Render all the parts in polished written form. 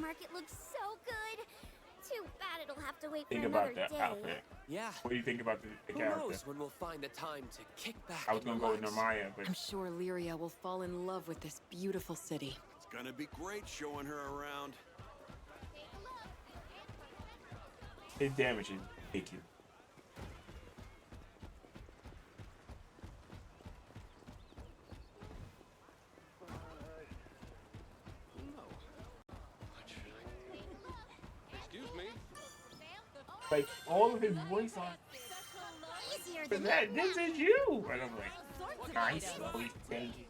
market looks so good. Too bad it'll have to wait for Think another about the day. outfit. Yeah. What do you think about the Who character? knows when we'll find the time to kick back I was and gonna go with relax. Normaya, but I'm sure Lyria will fall in love with this beautiful city. It's gonna be great showing her around. his damage is ridiculous. Excuse me. Like all of his voice on. Easier But than that this is you, and I'm like, nice. Thank you.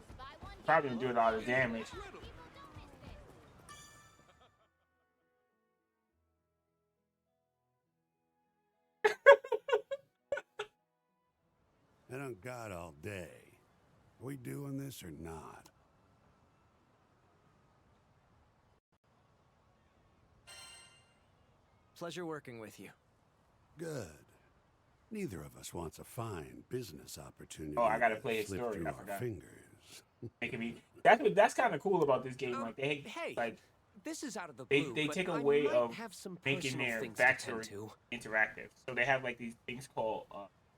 Probably doing all the damage. I don't got all day. Are we doing this or not? Pleasure working with you. Good. Neither of us wants a fine business opportunity. Oh, I gotta that play his slip story. through I our forgot. fingers. Making me. That's kind of cool about this game. Like they hey, like this is out of the they blue, they but take a I way might of have some making personal their things to tend backstory to. interactive. So they have like these things called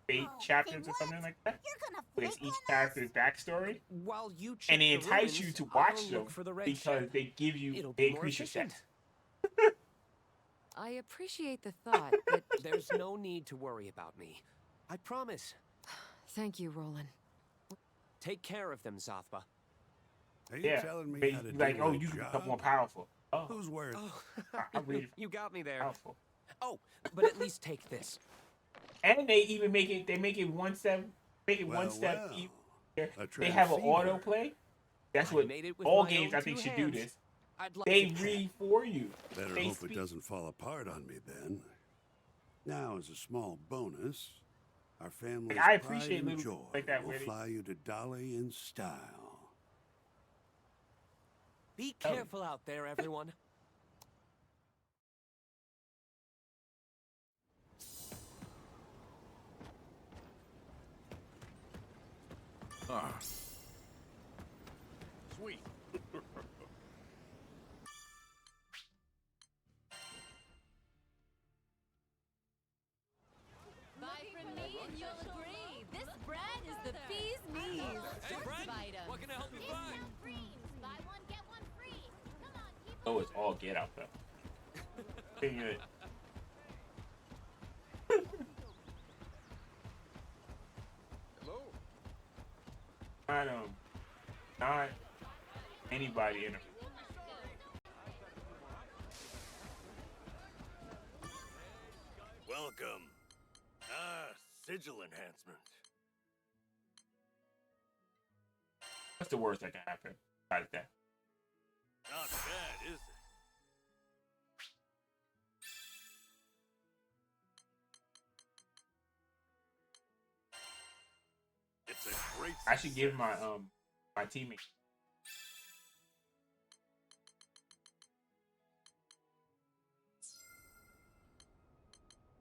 fate Oh, chapters say or something what? like that. You're gonna Where it's flip each on us? character's backstory, While you check and they the entice you ruins, to I'll watch them look for the red because ship. they give you It'll they be more increase your efficient. stats. I appreciate the thought, but There's no need to worry about me. I promise. thank you, Roland. Take care of them, Zathba. Are you Yeah, telling me they, how to like do oh my you can job? become more powerful. Oh, Who's worth? Oh, I read you got me there. powerful. Oh, but at least take this. And they even make it. They make it one step. Make it one step. Well, Easier. a They have an transceiver. autoplay. That's I what made it with all my games own I think two should do hands. this. I'd like They it. read for you. Better They hope speak. it doesn't fall apart on me then. Now, as a small bonus, our family's I pride appreciate and little joy things like that, will where they- fly you to Dolly in style. Be Oh. careful out there, everyone. Ah. Sweet. Buy from me and you'll agree. This bread is the bee's knees. Hey, Just friend, bite 'em. what can I help you buy? Buy one, get one free. Come on, keep Oh, it's all get out though. Thing is- Hello. not anybody in a Welcome. Sigil enhancement. what's the worst that can happen besides that? Not bad, is it? It's a great I should give success. my teammate.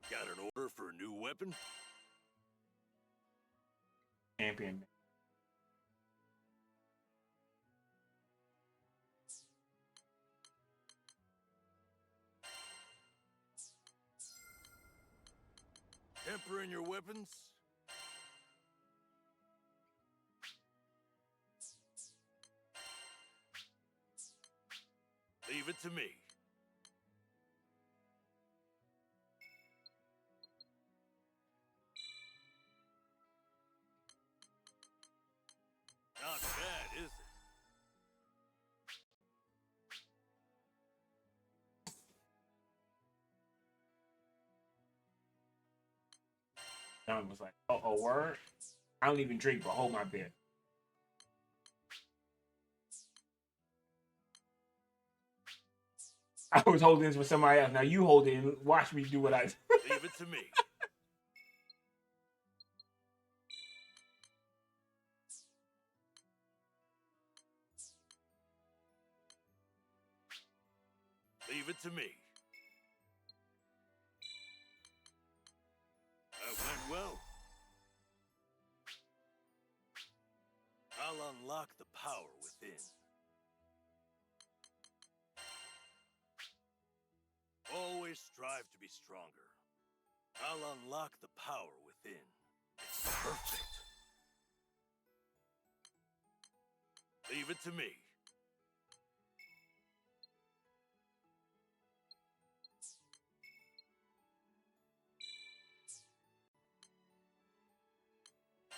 Got an order for a new weapon? Champion. Temper in your weapons? Leave it to me. Not bad, is it? John was like, "Oh, a word? I don't even drink, but hold my beer." I was holding this for somebody else. Now you hold it and watch me do what I. Leave it to me. Leave it to me. That went well. I'll unlock the power within. Always strive to be stronger. I'll unlock the power within. It's perfect. Leave it to me.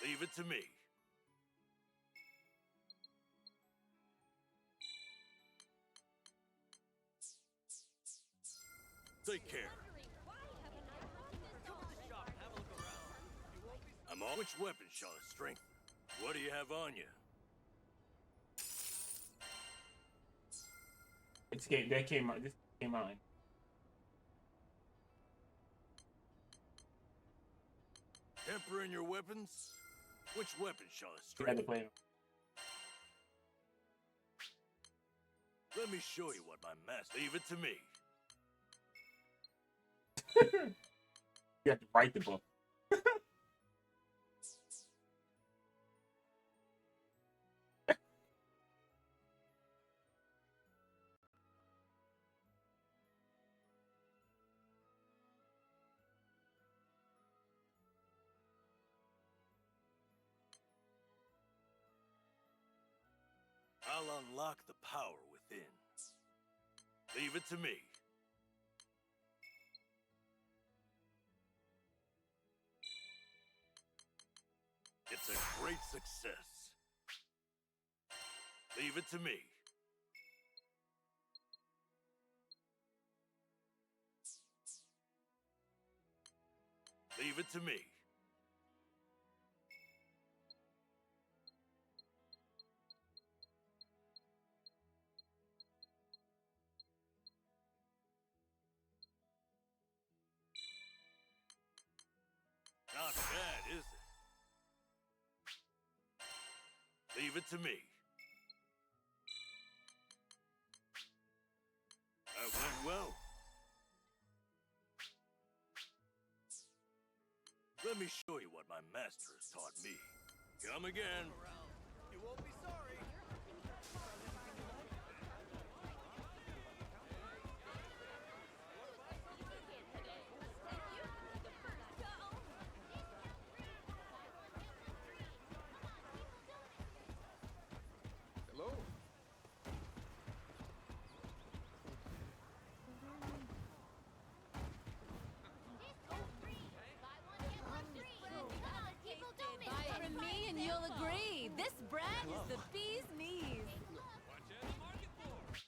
Leave it to me. Take care. I'm on. Which weapon shall I strengthen? What do you have on you? This came out. This came out. Temper in your weapons? Which weapon shall I You had to strengthen? play. Let me show you what my master. Leave it to me. You have to write the book. I'll unlock the power within. Leave it to me. It's a great success. Leave it to me. Leave it to me. Not bad, is it? Leave it to me. That went well. Let me show you what my master has taught me. Come again. You won't be sorry. Hello? Buy it from me and you'll agree. This bread is the bee's knees. Watch out, the market for.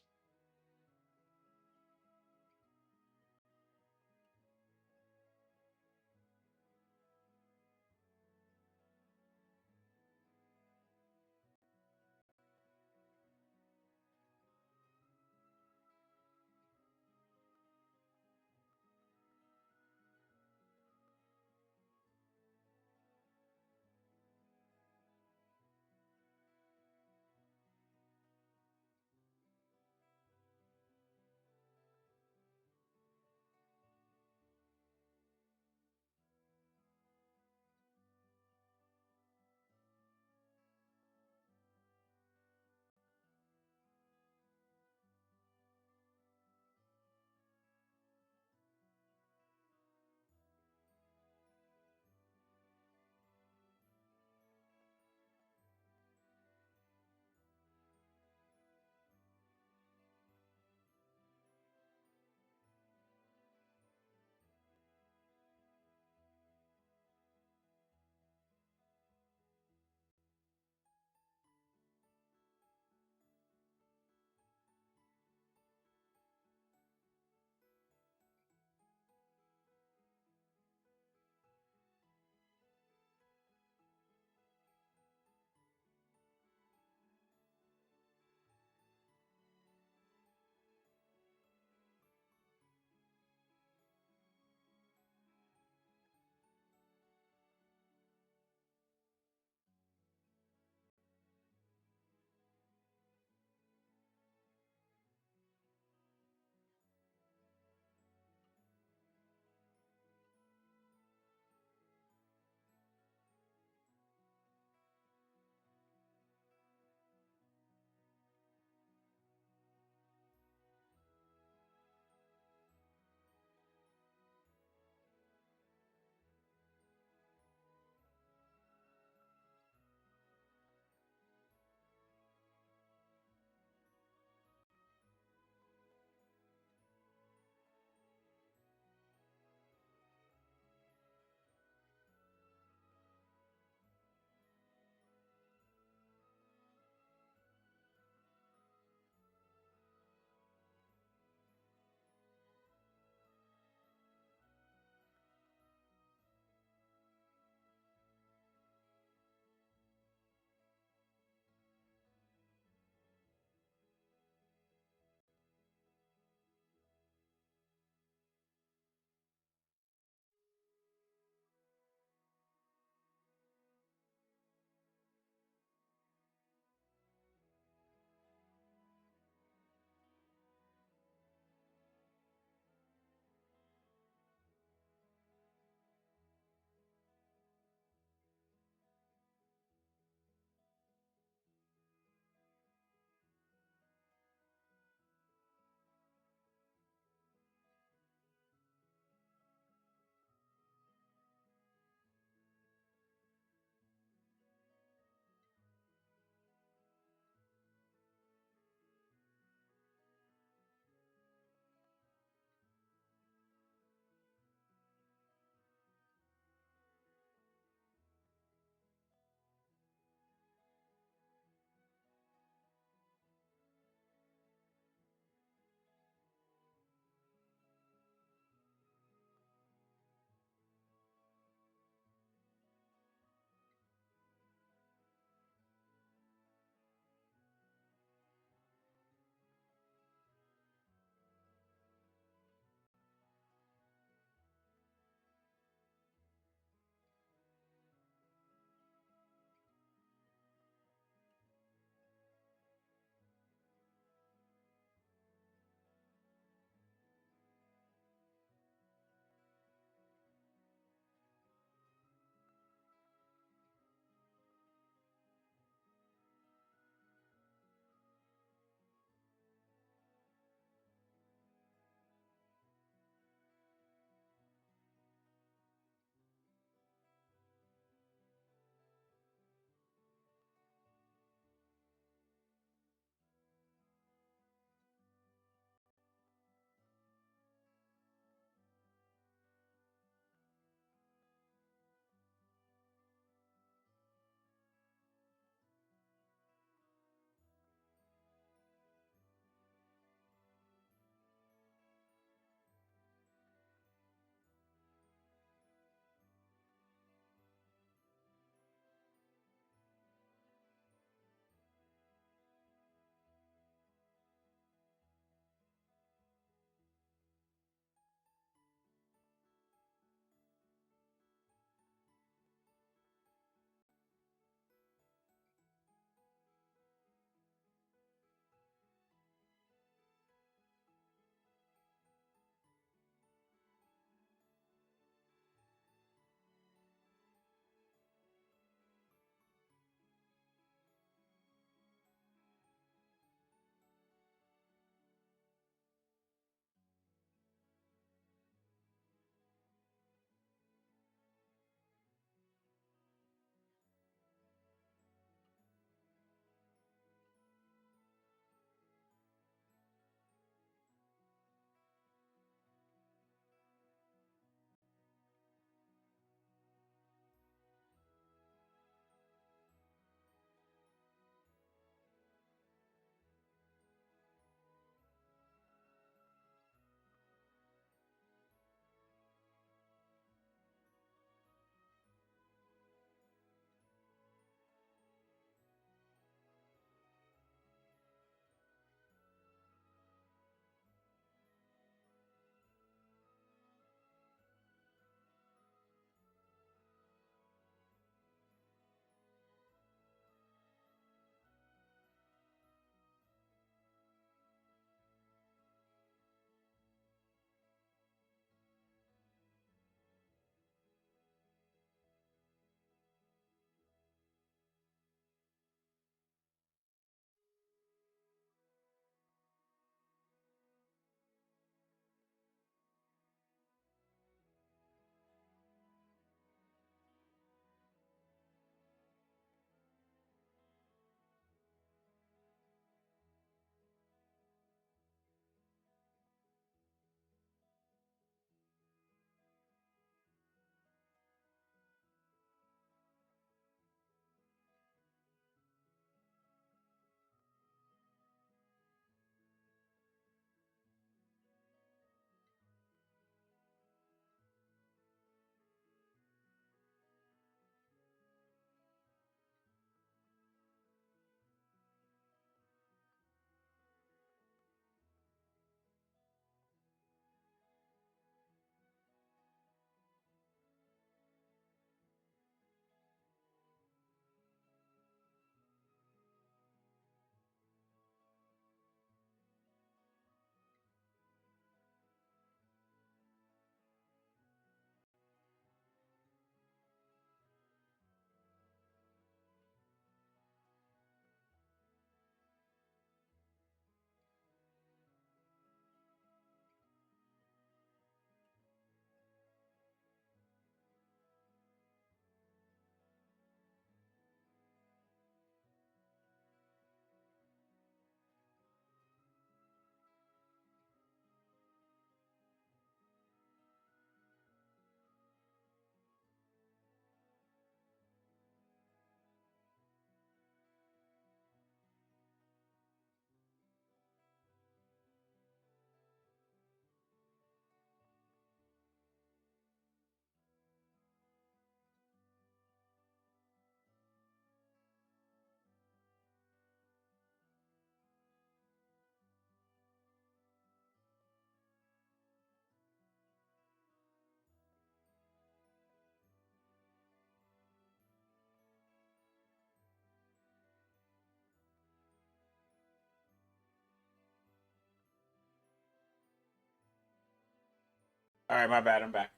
All right, my bad. I'm back.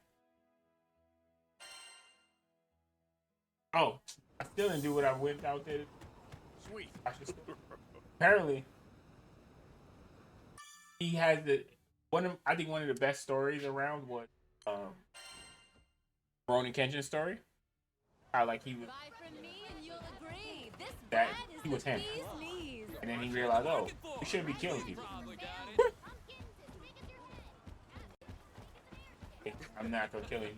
Oh, I still didn't do what I went out there. Sweet. I should still. Apparently, he has the one of I think one of the best stories around was Ronan Kenshin's story. How like he was Buy from me and you'll agree. This that bread is he was the him, bee's knees. and then he realized, oh, we shouldn't be killing people. Probably got it. I'm not gonna kill you.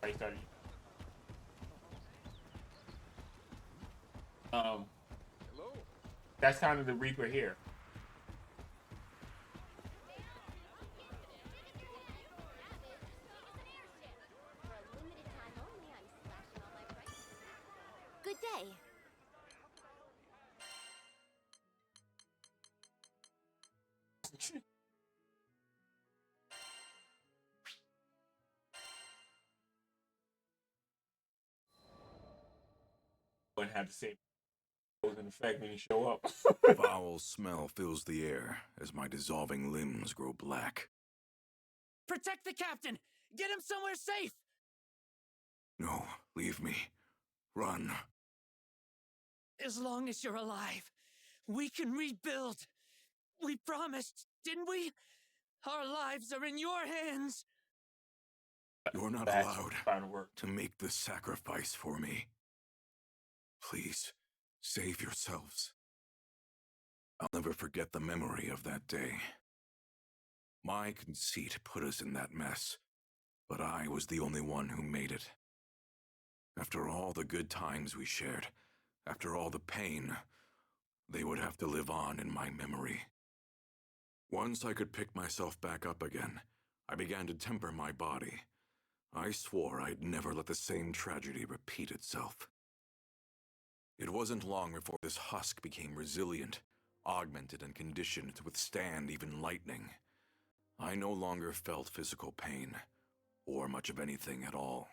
I started. Hello. That's kind of the Reaper here. Good day. Wouldn't have the same cause and effect when you show up. Foul smell fills the air as my dissolving limbs grow black. Protect the captain! Get him somewhere safe! No, leave me. Run. As long as you're alive, we can rebuild. We promised, didn't we? Our lives are in your hands. You're not That's allowed final work. to make the sacrifice for me. Please, save yourselves. I'll never forget the memory of that day. My conceit put us in that mess, but I was the only one who made it. After all the good times we shared, after all the pain, they would have to live on in my memory. Once I could pick myself back up again, I began to temper my body. I swore I'd never let the same tragedy repeat itself. It wasn't long before this husk became resilient, augmented and conditioned to withstand even lightning. I no longer felt physical pain, or much of anything at all.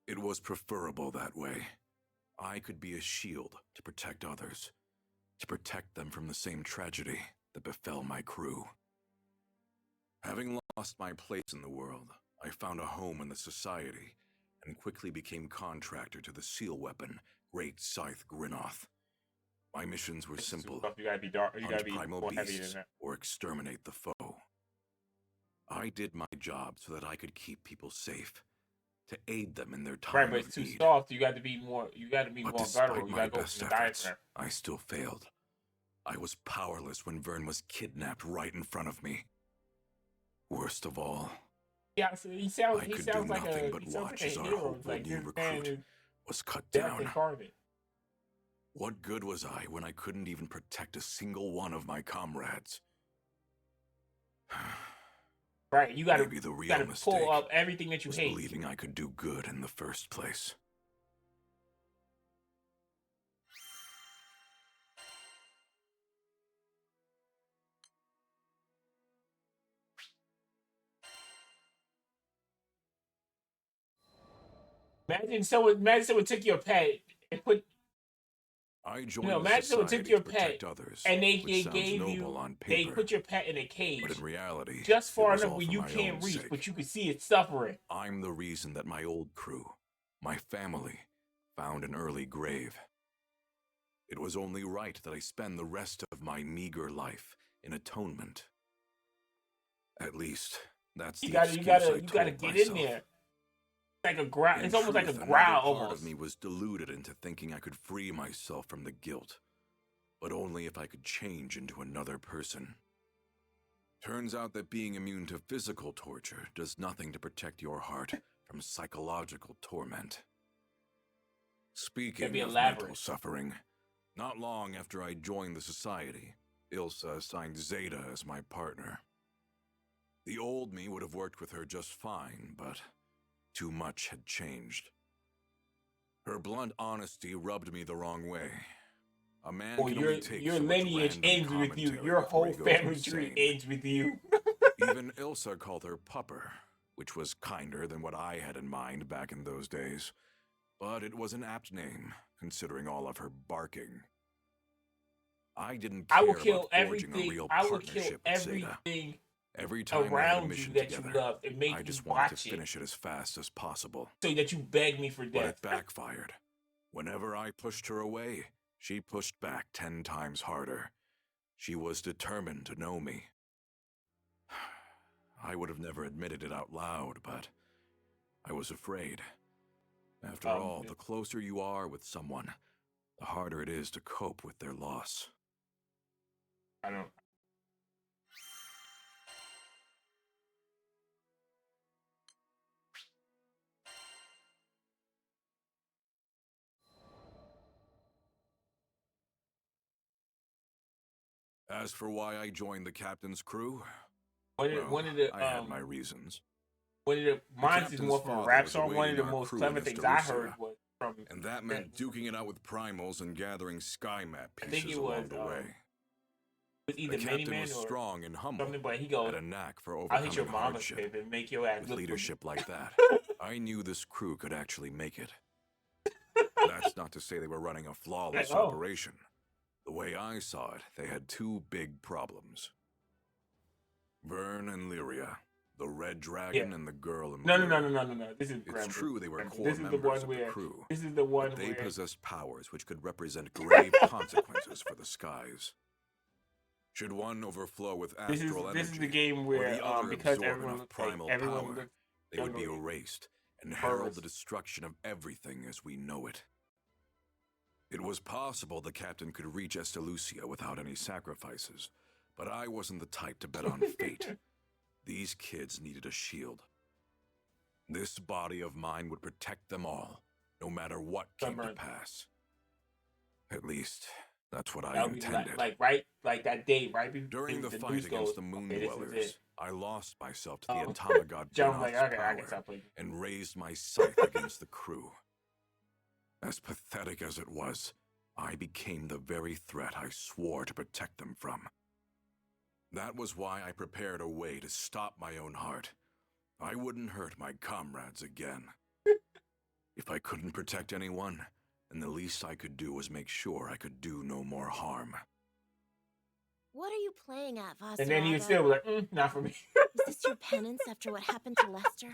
It was preferable that way. I could be a shield to protect others, to protect them from the same tragedy that befell my crew. Having lost my place in the world, I found a home in the society, and quickly became contractor to the seal weapon, Great Scythe Grynoth. My missions were simple: You gotta be dark. You gotta hunt be primal more heavy than beasts that. or exterminate the foe. I did my job so that I could keep people safe, to aid them in their time Right, but of it's too need. soft. You got to be more. You got to be But more despite guttural. You my got to go best from the efforts, diaphragm. I still failed. I was powerless when Vern was kidnapped right in front of me. Worst of all, Yeah, so he sounds. I He could sounds do like nothing a. but He sounds watch like as a our hero. hopeful Like new this man recruit is was cut death down. incarnate. What good was I when I couldn't even protect a single one of my comrades? Right, you got to. Maybe the You real got to mistake pull up everything that you was hate. believing I could do good in the first place. Imagine someone took your pet and put. I You joined know, the imagine someone took society your to protect pet others, and they which sounds gave noble you. on They paper, put your pet in a cage but in reality, just it far was enough all where for you my can't own reach, sake. but you can see it suffering. I'm the reason that my old crew, my family, found an early grave. It was only right that I spend the rest of my meager life in atonement. At least, that's the excuse I You gotta told get myself. in there. Like a growl. In It's almost like a truth, growl. another part Almost. of me was deluded into thinking I could free myself from the guilt, but only if I could change into another person. Turns out that being immune to physical torture does nothing to protect your heart from psychological torment. Speaking be of elaborate. mental suffering, not long after I joined the society, Ilsa assigned Zeta as my partner. The old me would have worked with her just fine, but too much had changed. Her blunt honesty rubbed me the wrong way. A man Well, can only take your so much lineage random ends with you. commentary Your before whole he goes family tree insane. ends with you. Even Ilsa called her Pupper, which was kinder than what I had in mind back in those days. But it was an apt name, considering all of her barking. I didn't care I will kill about forging a everything. real I will kill partnership with Zeta. everything Every time we had a around you mission that together, you love. It made I you just wanted watch to it finish it as fast as possible. so that you beg me for But death. it backfired. Whenever I pushed her away, she pushed back 10 times harder. She was determined to know me. I would have never admitted it out loud, but I was afraid. After all, the closer you are with someone, the harder it is to cope with their loss. I don't. As for why I joined the captain's crew, One of the I had my reasons. one of the mine is captain's more from a father rap was song. One of awaiting the our most crew clever in things I Estelucia, heard was from, and that meant duking it out with primals and gathering sky map I think pieces it along was the way. was The either Mini captain Man was or strong and humble, something, but he goes, had a knack for "I'll hit your overcoming mama's hardship. pip and make your ass With look leadership like that, I knew this crew could actually make it. That's not to say they were running a flawless Like, oh. operation. The way I saw it, they had two big problems. Vern and Lyria, the red dragon and the girl in No. blue. This is It's Grandblue. true they were Grandblue. core This is the members one of the where crew, this is the one but they where possessed powers which could represent grave consequences for the skies. Should one overflow with astral energy, this is the game or where the other because absorb everyone enough looks like primal everyone power, looks they would be younger. erased and herald Pervers. the destruction of everything as we know it. It was possible the captain could reach Estelucia without any sacrifices, but I wasn't the type to bet on fate. These kids needed a shield. This body of mine would protect them all, no matter what came to pass. At least, that's what I That would be intended. like that day, right before During the fight news against goes, the Moon "Okay, this is Dwellers, it." I lost myself to the Automagod John was like, Granoth's "Okay, I can stop power playing." and raised my scythe against the crew. As pathetic as it was, I became the very threat I swore to protect them from. That was why I prepared a way to stop my own heart. I wouldn't hurt my comrades again. If I couldn't protect anyone, then the least I could do was make sure I could do no more harm. What are you playing at, Vasaga? And then he was still like, "Not for me." Is this your penance after what happened to Lester?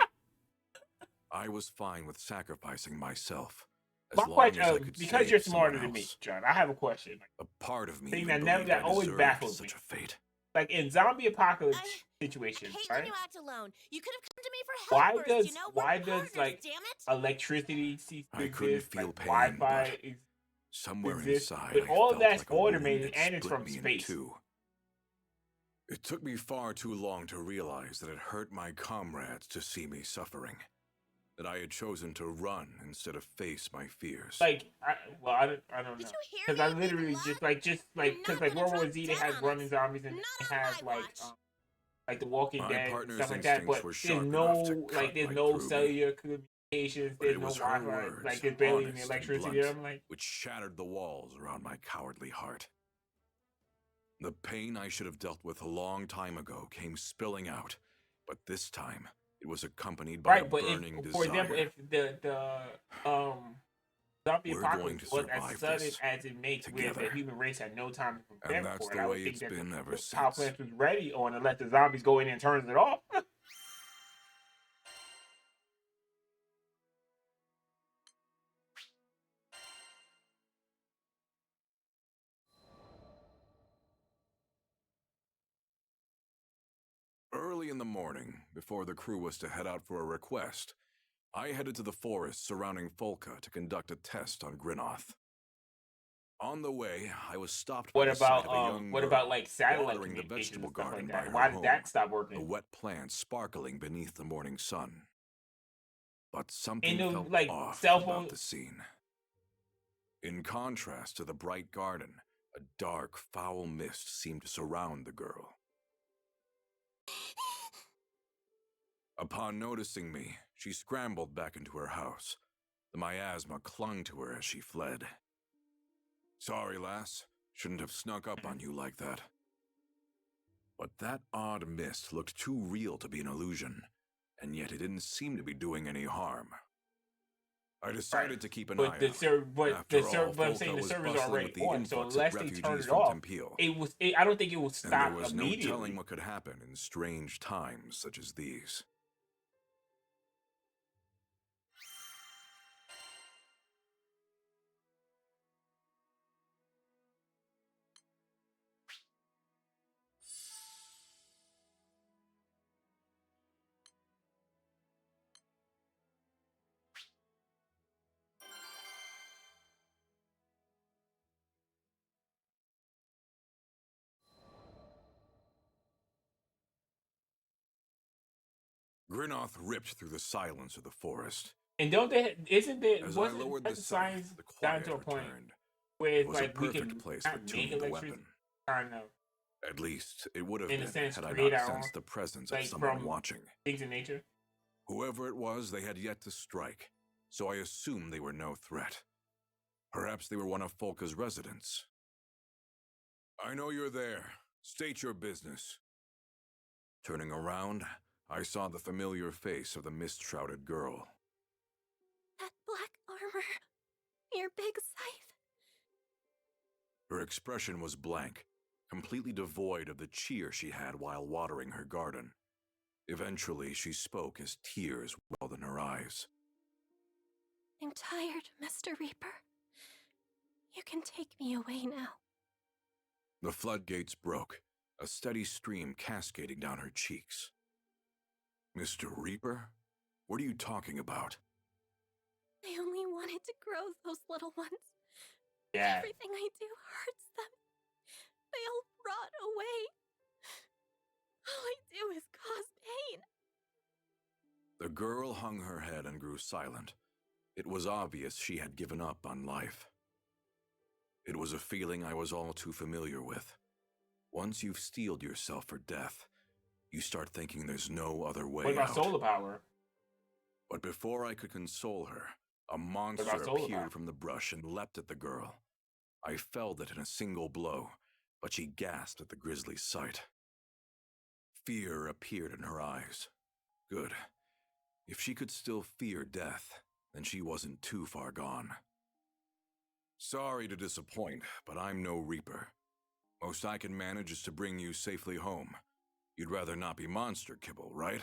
I was fine with sacrificing myself, as My long question, as I could because save you're someone smarter than me, else. John, I have a question. A part of me Thing even that believed I always deserved baffles me. such a fate. Like in zombie apocalypse I situations, hate right? when you act alone. You could have come to me for help first, you know? We're why does partners, like damn it. electricity cease to I couldn't exist, feel like pain, Wi-Fi but somewhere exists, inside, but I all felt that's like a wound automated had and it's split from me in space. two. It took me far too long to realize that it hurt my comrades to see me suffering. That I had chosen to run instead of face my fears. Like, I don't know. Did you hear Because me, I big literally lad? just like, because You're like not World War gonna Z, they drop has dead on running us. zombies and Not it on has my like, watch. like The Walking My Dead and partner's stuff like that. instincts But were there's sharp no enough to cut like, there's right no through me. cellular communications. But There's it no was her Wi-Fi. words, Like there's barely any honest and electricity. blunt, I'm like, which shattered the walls around my cowardly heart. The pain I should have dealt with a long time ago came spilling out, but this time it was accompanied by right. a But burning if, desire. for example, if the zombie We're going apocalypse to was as survive sudden this as it makes, where together. the human race had no time to prepare And that's for it, the I would way think it's that been ever the power since. plant was ready on and let the zombies go in and turn it off. Early in the morning, before the crew was to head out for a request, I headed to the forest surrounding Folka to conduct a test on Grinoth. On the way, I was stopped by What the sight about of a young what girl about like satellite watering the communications vegetable and stuff garden like by that? her Why did home, that stop a working? wet plant sparkling beneath the morning sun. But something And the felt like off cell phone. about the scene. In contrast to the bright garden, a dark, foul mist seemed to surround the girl. Upon noticing me, she scrambled back into her house. The miasma clung to her as she fled. Sorry, lass. Shouldn't have snuck up on you like that. But that odd mist looked too real to be an illusion, and yet it didn't seem to be doing any harm. I decided to keep an but eye the out. server, but I'm Folka saying the was server's bustling already with the on. So influx of unless they turn refugees it from off, Tempeal. I don't think it will And stop there was no immediately. telling what could happen in strange times such as these. Grinoth ripped through the silence of the forest. And don't they? Isn't there? As I Wasn't lowered that the science scythe, the down quiet to a point returned. where It it's was a like we perfect can place not for make tuning the electricity, weapon. kind of, At least it would have in been a sense, had I create not our own, sensed the presence like of someone from watching. things in nature. Whoever it was, they had yet to strike, so I assumed they were no threat. Perhaps they were one of Folka's residents. I know you're there. State your business. Turning around, I saw the familiar face of the mist-shrouded girl. That black armor. Your big scythe. Her expression was blank, completely devoid of the cheer she had while watering her garden. Eventually, she spoke as tears welled in her eyes. I'm tired, Mr. Reaper. You can take me away now. The floodgates broke, a steady stream cascading down her cheeks. Mr. Reaper? What are you talking about? I only wanted to grow those little ones. Yeah. Everything I do hurts them. They all rot away. All I do is cause pain. The girl hung her head and grew silent. It was obvious she had given up on life. It was a feeling I was all too familiar with. Once you've steeled yourself for death, you start thinking there's no other way What about out. solar power? But before I could console her, a monster solar power? appeared from the brush and leapt at the girl. I felled it in a single blow, but she gasped at the grisly sight. Fear appeared in her eyes. Good. If she could still fear death, then she wasn't too far gone. Sorry to disappoint, but I'm no Reaper. Most I can manage is to bring you safely home. You'd rather not be monster kibble, right?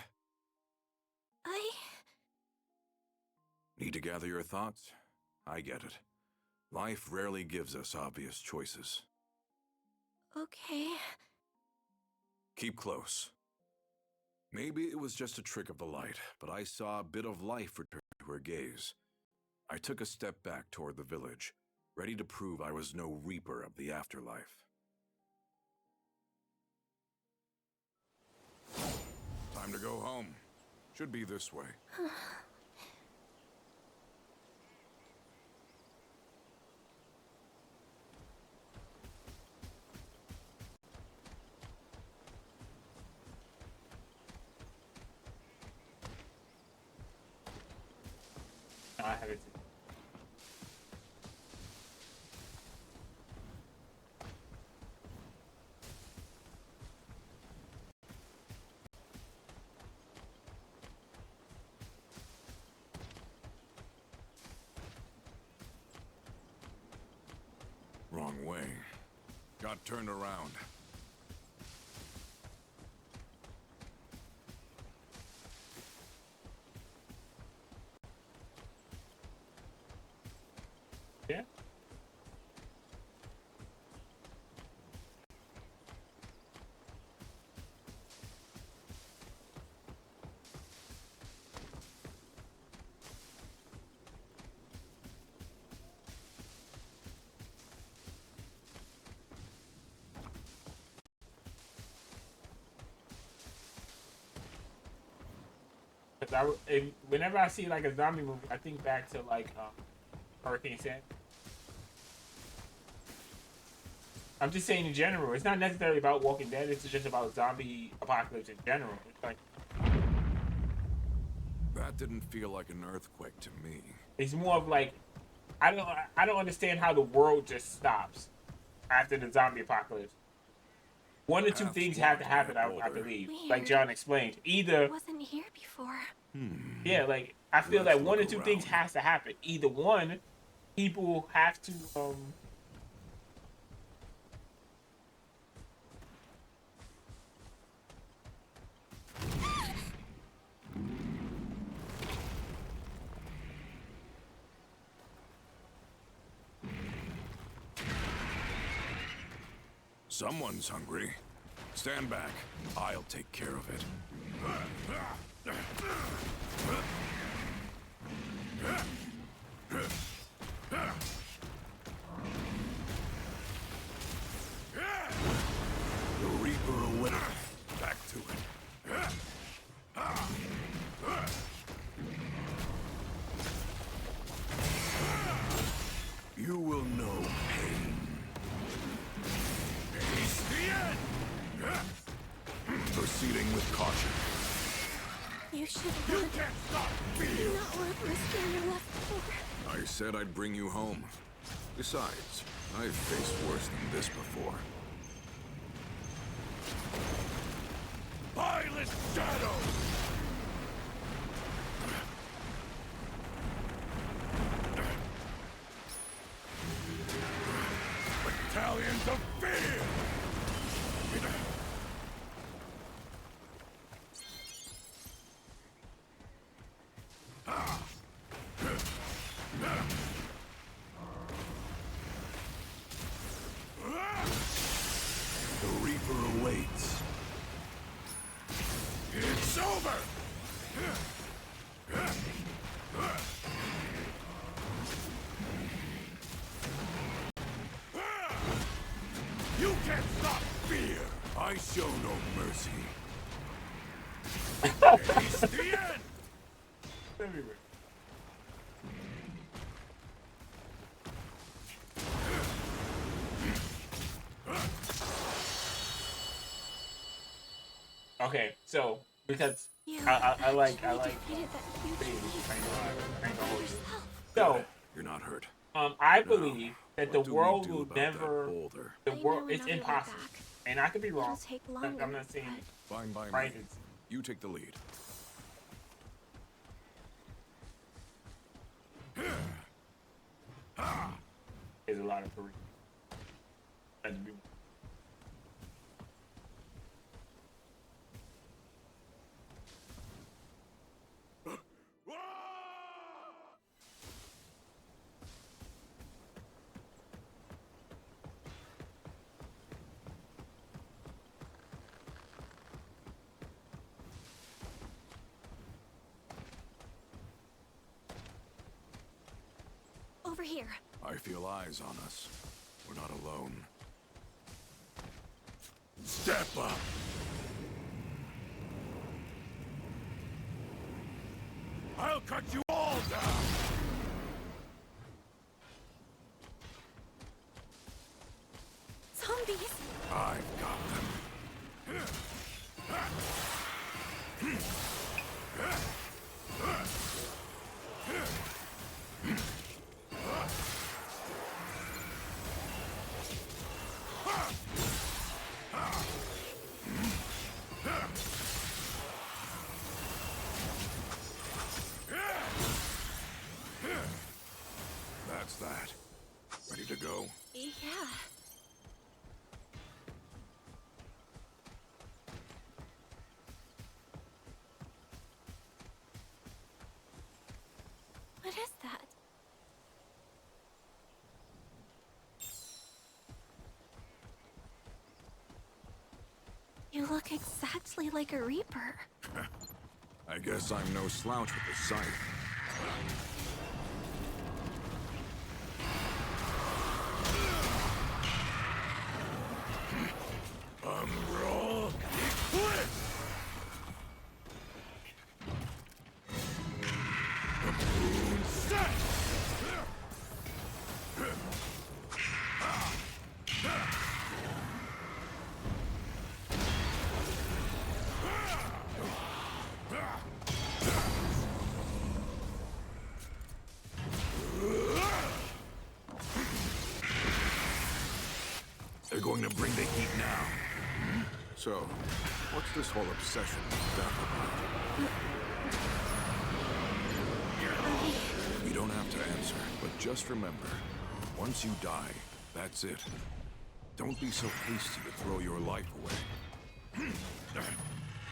Need to gather your thoughts? I get it. Life rarely gives us obvious choices. Okay. Keep close. Maybe it was just a trick of the light, but I saw a bit of life return to her gaze. I took a step back toward the village, ready to prove I was no Reaper of the afterlife. Time to go home. Should be this way. No, I haven't. Wrong way. Got turned around. Yeah. Whenever I see like a zombie movie, I think back to like Hurricane Sandy. I'm just saying in general. It's not necessarily about Walking Dead. It's just about zombie apocalypse in general. It's like That didn't feel like an earthquake to me. it's more of like I don't understand how the world just stops after the zombie apocalypse. One or two Paths things have to blocked happen, by a I boulder. believe. Weird. Like John explained. Either I wasn't here before. Yeah, like I feel Let's like one or look two around. things has to happen. Either one, people have to Someone's hungry. Stand back. I'll take care of it. The Reaper away. Back to it. You will know pain. It's the end! Proceeding with caution. You should You not. can't stop Do fear! not work risking your left for. I said I'd bring you home. Besides, I've faced worse than this before. Violet Shadow! Battalions of fear! The Reaper awaits. It's over! You can't stop fear! I show no mercy. It's the end! everywhere. Okay, so because You I like actually defeated that huge being beast kind of always. yourself. So You're not hurt. I Now, believe that the what do we world do will about that never. boulder? The I know world it's another way impossible, back. and I could be wrong. It'll take longer. I'm not saying Fine by right. me. You take the lead. There's a lot of Korean. Has to be. Over here. I feel eyes on us. We're not alone. Step up! I'll cut you all down! Zombies! I've got them. That's that. Ready to go? Yeah. What is that? You look exactly like a Reaper. I guess I'm no slouch with the sight. Roll, equip! The moon set! They're going to bring the heat now. So, what's this whole obsession with death about? don't have to answer, but just remember, once you die, that's it. Don't be so hasty to throw your life away.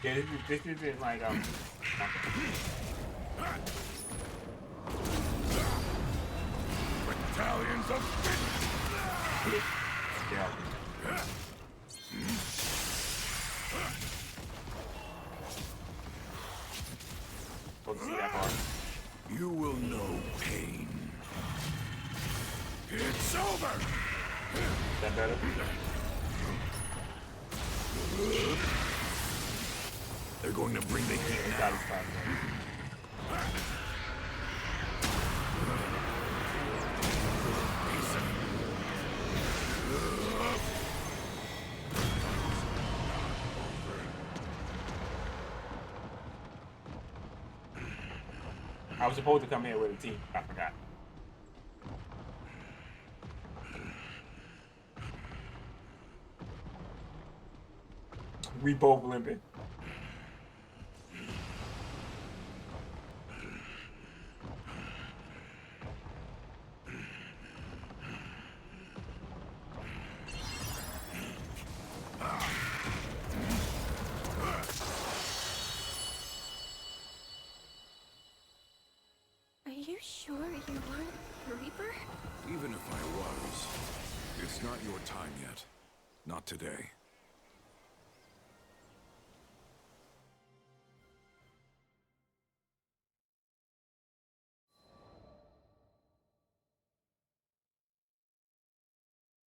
Yeah, this isn't like Battalions of yeah. Supposed to see that part. You will know pain. It's over! Is that better? They're going to bring the heat Yeah, now. got his spot. I was supposed to come here with a team. I forgot. We both limping. Are you sure you weren't the Reaper? Even if I was, it's not your time yet. Not today.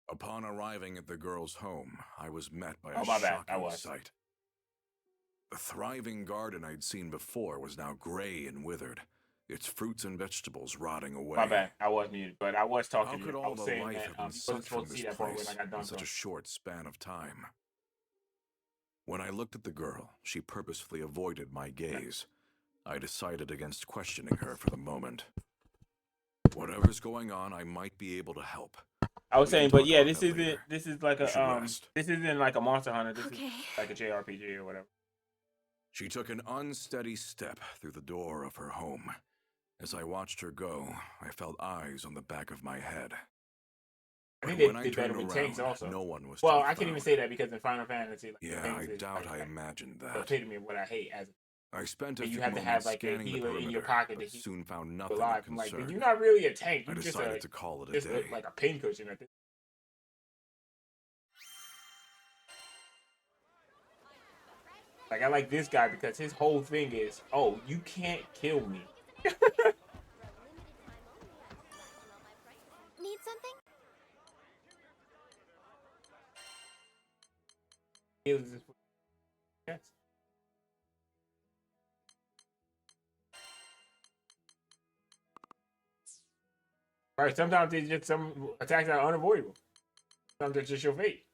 Upon arriving at the girl's home, I was met by a Oh, my bad. I shocking was. sight. The thriving garden I'd seen before was now gray and withered, its fruits and vegetables rotting away. My bad. I was muted, but I was How talking to could you. I all was the saying life that have been you wasn't sucked from supposed to see this that part when place I got done in such a talking. short span of time? When I looked at the girl, she purposefully avoided my gaze. I decided against questioning her for the moment. Whatever's going on, I might be able to help. I was We can saying, but talk yeah, about this that isn't. later. This is like You should a rest. This isn't like a Monster Hunter. This Okay. is like a JRPG or whatever. She took an unsteady step through the door of her home. As I watched her go, I felt eyes on the back of my head. I think But when they I did better turned with tanks around, also. no one was Well, to be I can't even found. say that because in Final Fantasy, like, Yeah, tanks I is doubt like I imagined the that. epitome of what I hate as I spent a you few have to moments have like a scanning the healer in your perimeter, pocket to but keep soon found you nothing of alive. I'm like, concern. you're not really a tank. I You're just decided to call it a just day. like a pincushion at this. Like I like this guy because his whole thing is, oh, you can't kill me. Need something? Yes. Right. Sometimes they just some attacks are unavoidable. Sometimes it's just your fate.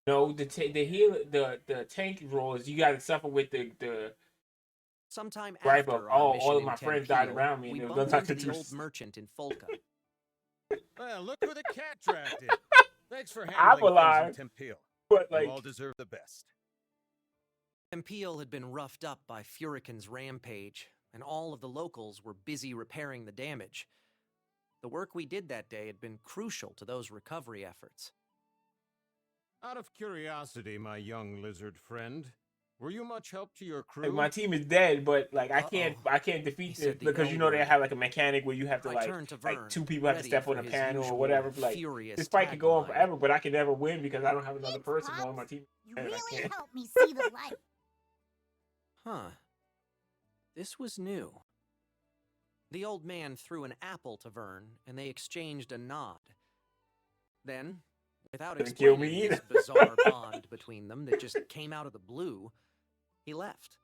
No, the tank role is you got to suffer with the Sometime gripe of after our mission all of in my friends died Tempeal, around me and we there was bumped nothing I into could the do. old merchant in Folka. Well, look where the cat dragged it. Thanks for I'm handling alive, things in Tempeal. but You like all deserve the best. Tempeal had been roughed up by Furican's rampage, and all of the locals were busy repairing the damage. The work we did that day had been crucial to those recovery efforts. Out of curiosity, my young lizard friend, were you much help to your crew? like, my team is dead, but like I Uh-oh. can't defeat He this said the because you know they Elder. have like a mechanic where you have to I like turned to Vern, two people have to ready step on for a his panel or usual whatever. Like furious this fight could go on tagline. forever, but I can never win because I don't have another Thanks, person on Pops. my team. You And I really can't. helped me see the light. Huh. This was new. The old man threw an apple to Vern, and they exchanged a nod. Then, without Didn't kill explaining me this either. bizarre bond between them that just came out of the blue, he left.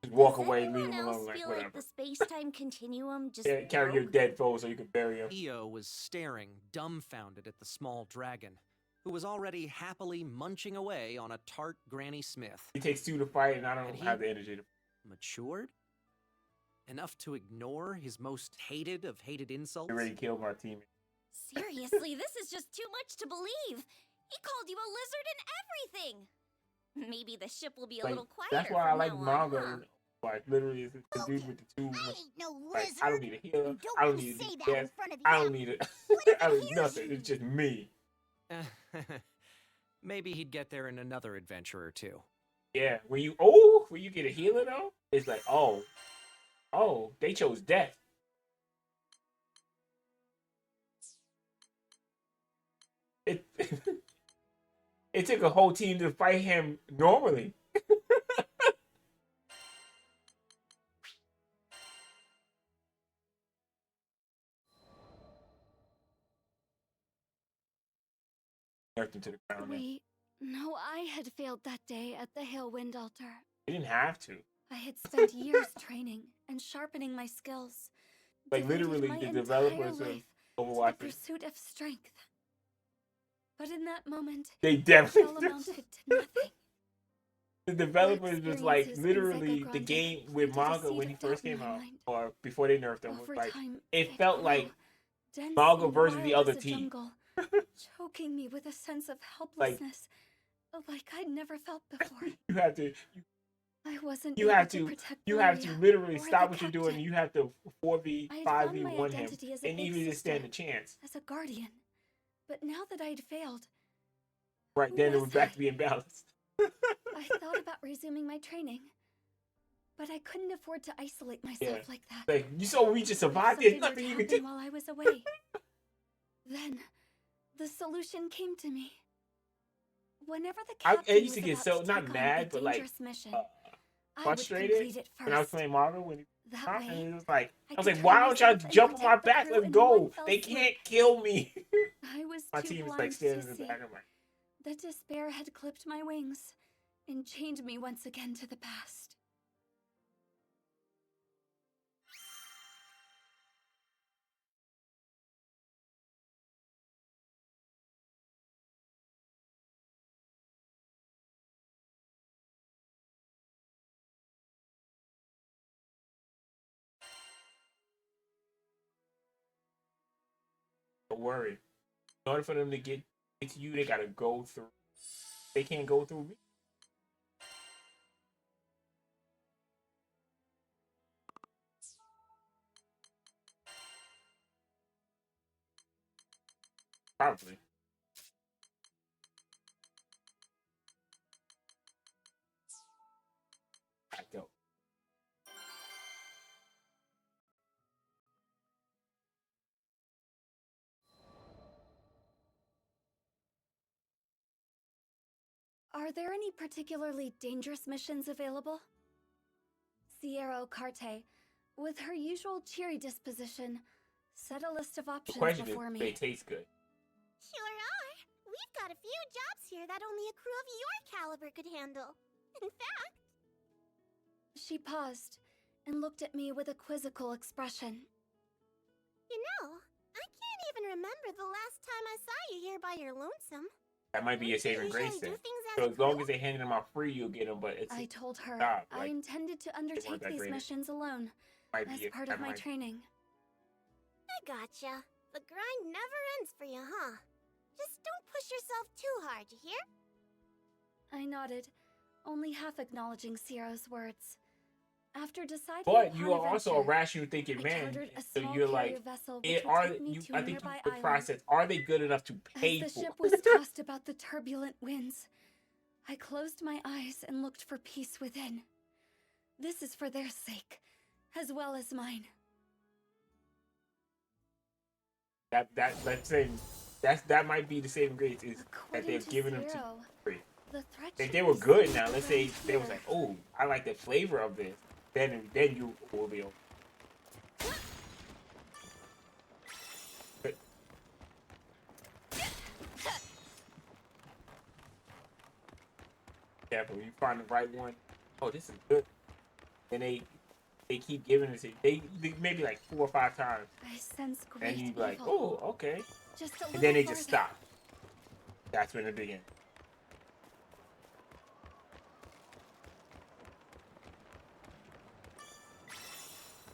Just walk Does away, anyone leave him else alone, like feel whatever. like the space-time continuum just Yeah, carry your broke? dead foe so you can bury him. Io was staring, dumbfounded at the small dragon, who was already happily munching away on a tart Granny Smith. It takes two to fight, and I don't And he- have the energy to. Matured? Enough to ignore his most hated of hated insults? Already killed my teammate. Seriously, this is just too much to believe. He called you a lizard and everything. Maybe the ship will be a Like little quieter. that's why I from like now on, manga. huh? Like literally, it's the dude with the two. I ain't no Like lizard. I don't need a healer. And don't I don't you need say a that in death. front of I them. don't need it. What if I it don't need hears nothing. you? It's just me. Maybe he'd get there in another adventure or two. Yeah. When you get a healer though, it's like oh, they chose death. It it took a whole team to fight him normally. Nerfed him to the ground. No, I had failed that day at the Hailwind altar. You didn't have to. I had spent years training and sharpening my skills. Like devoted literally, my the entire developers of life Overwatch, to the pursuit of strength. But in that moment, they it all definitely. amounted to nothing. The developers was like experiences in literally Sega the Grande game with planted a manga seed when he of doubt first in came my out, mind. or before they nerfed him. Was Over like time, it felt grew, like dense manga and versus the wild other as a team. jungle, choking me with a sense of Like helplessness, like I'd never felt before. you have to. I wasn't You able have to to. protect You have to Maria literally or stop the what you're doing. captain. And you have to 4v, I had found 5v1 my him, identity as a and big even just sister, stand a chance. as a guardian. But now that I'd failed, Right who then, it was was back I? to being balanced. I thought about resuming my training, but I couldn't afford to isolate myself Yeah. like that. Like you saw, we just What if survived. There's something were nothing to you can happen do. while I was away? Then, the solution came to me. Whenever the I captain used to was get about so to not take on mad, a but like dangerous mission, I would frustrated complete it when I was first. playing Mario. When he That and way, it was like I I was could like, turn why don't y'all myself and jump on my protect the back? crew Let's in go. one fell They swoop. can't kill me. I was My too team is like blind standing to in the see back. I'm like, that despair had clipped my wings and chained me once again to the past. don't worry. In order for them to get to you, they gotta go through. They can't go through me. Probably. I go. Are there any particularly dangerous missions available? Sierra Carte, with her usual cheery disposition, set a list of The options question is, before do me. they taste good? Sure are. We've got a few jobs here that only a crew of your caliber could handle. In fact, She paused and looked at me with a quizzical expression. you know, I can't even remember the last time I saw you here by your lonesome. That might be your saving Usually grace do then. things So as a as long crew? as they handed them out free, you'll get them. But it's I told her job, I like, intended to undertake that these great. missions alone, might as be part that of my might- training. I gotcha. The grind never ends for you, huh? Just don't push yourself too hard, you hear? I nodded, only half acknowledging Sierra's words. After deciding But you upon are also a adventure, rational thinking I man. chartered a So small you're carrier like, vessel which it, would are take me you? to I a think you nearby the island. process. Are they good enough to pay As the for? ship was tossed about the turbulent winds, I closed my eyes and looked for peace within. This is for their sake, as well as mine. Let's say that might be the saving grace is that According they've to given them to Zero, free. the threat If should they were be good centered now, let's say around they was here. like, oh, I like the flavor of this. Then you will be okay. But yeah, but when you find the right one, oh, this is good. And they keep giving it to you. They maybe like 4 or 5 times. I sense great And you be like, evil. oh, okay. Just a And then they little just farther. stop. That's when it begins.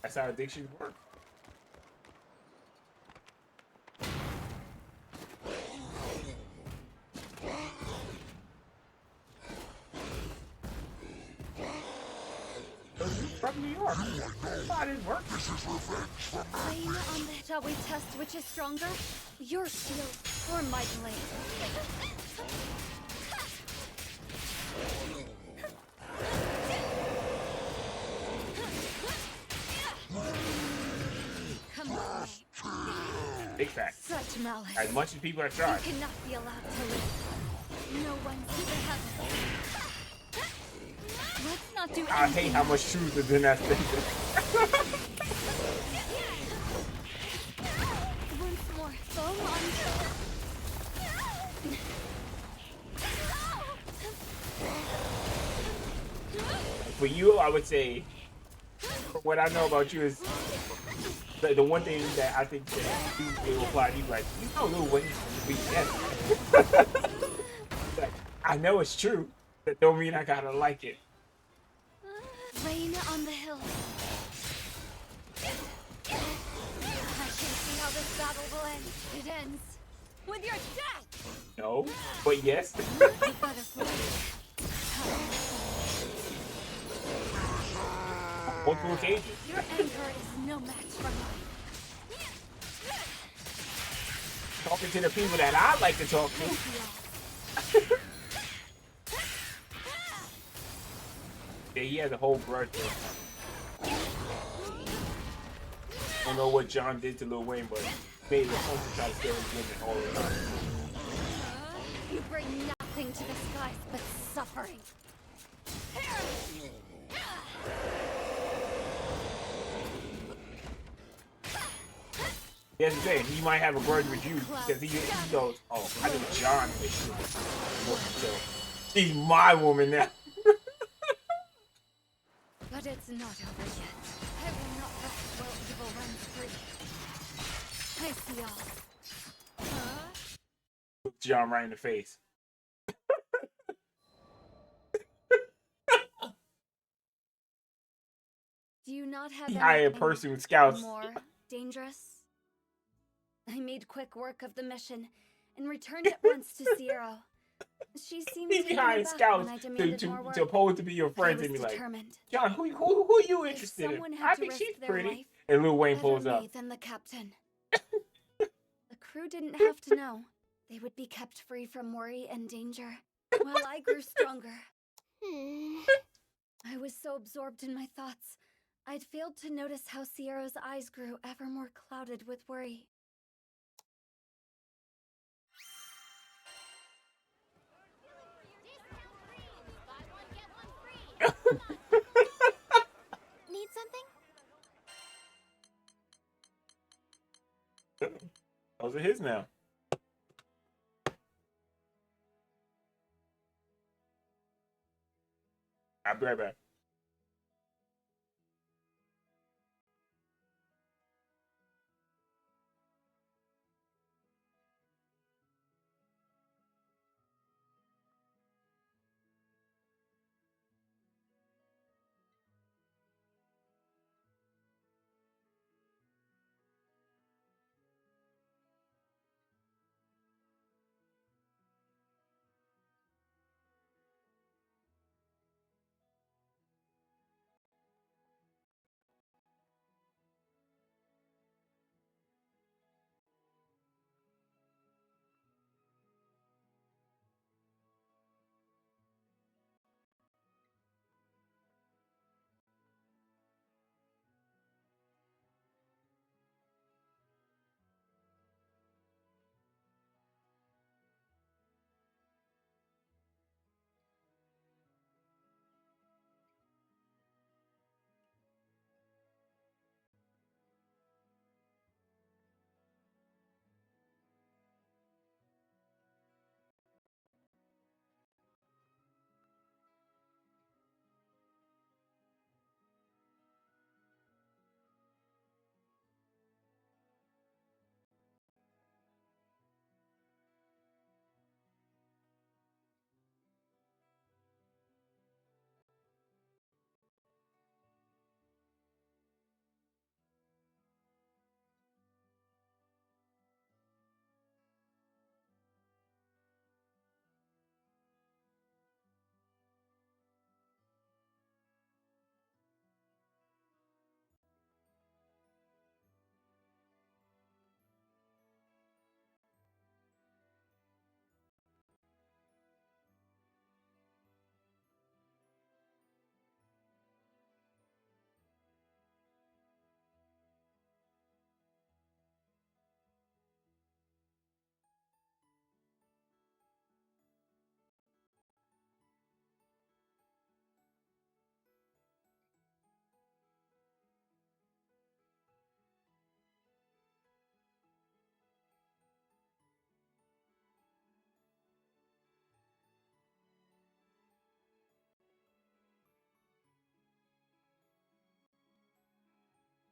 That's how addictions work. Rain on the... Shall we test which is stronger? Your shield or my blade? Come on. Big fact. Such malice. As much as people have tried. You cannot be allowed to live. No one's even heaven. Let's not do anything. I hate how much truth is in that statement. Once more, foam on. For you, I would say, what I know about you is the one thing that I think that you will apply to you, like, you know Lil Wayne's gonna be dead. Like, I know it's true, that don't mean I gotta like it. Rain on the hill. I can see how this battle will end. It ends with your death. No, but yes. The butterfly. Multiple occasions. Your anger is no match for mine. Talking to the people that I like to talk to. Yeah, he has a whole grudge. I don't know what John did to Lil Wayne, but he made it a point to try to steal his women all the time. You bring nothing to the skies but suffering. That's the thing, he might have a grudge with you because he goes, oh, I knew John was so she's my woman now. But it's not over yet. I will not rest while evil runs free. I see all. Look John right in the face. Do you not have He hired a anything person with scouts. more dangerous? I made quick work of the mission and returned at once to Zero. She seemed He's taken behind aback scouts when I demanded more work. supposed to be your friends I and be was like, determined. John, who are you If interested in? someone had I to think risk she's their pretty. life, And Lil Wayne better pulls me up. than the captain. The crew didn't have to know. They would be kept free from worry and danger, while I grew stronger. I was so absorbed in my thoughts, I'd failed to notice how Sierra's eyes grew ever more clouded with worry. Need something? Those are his now. I'll be right back.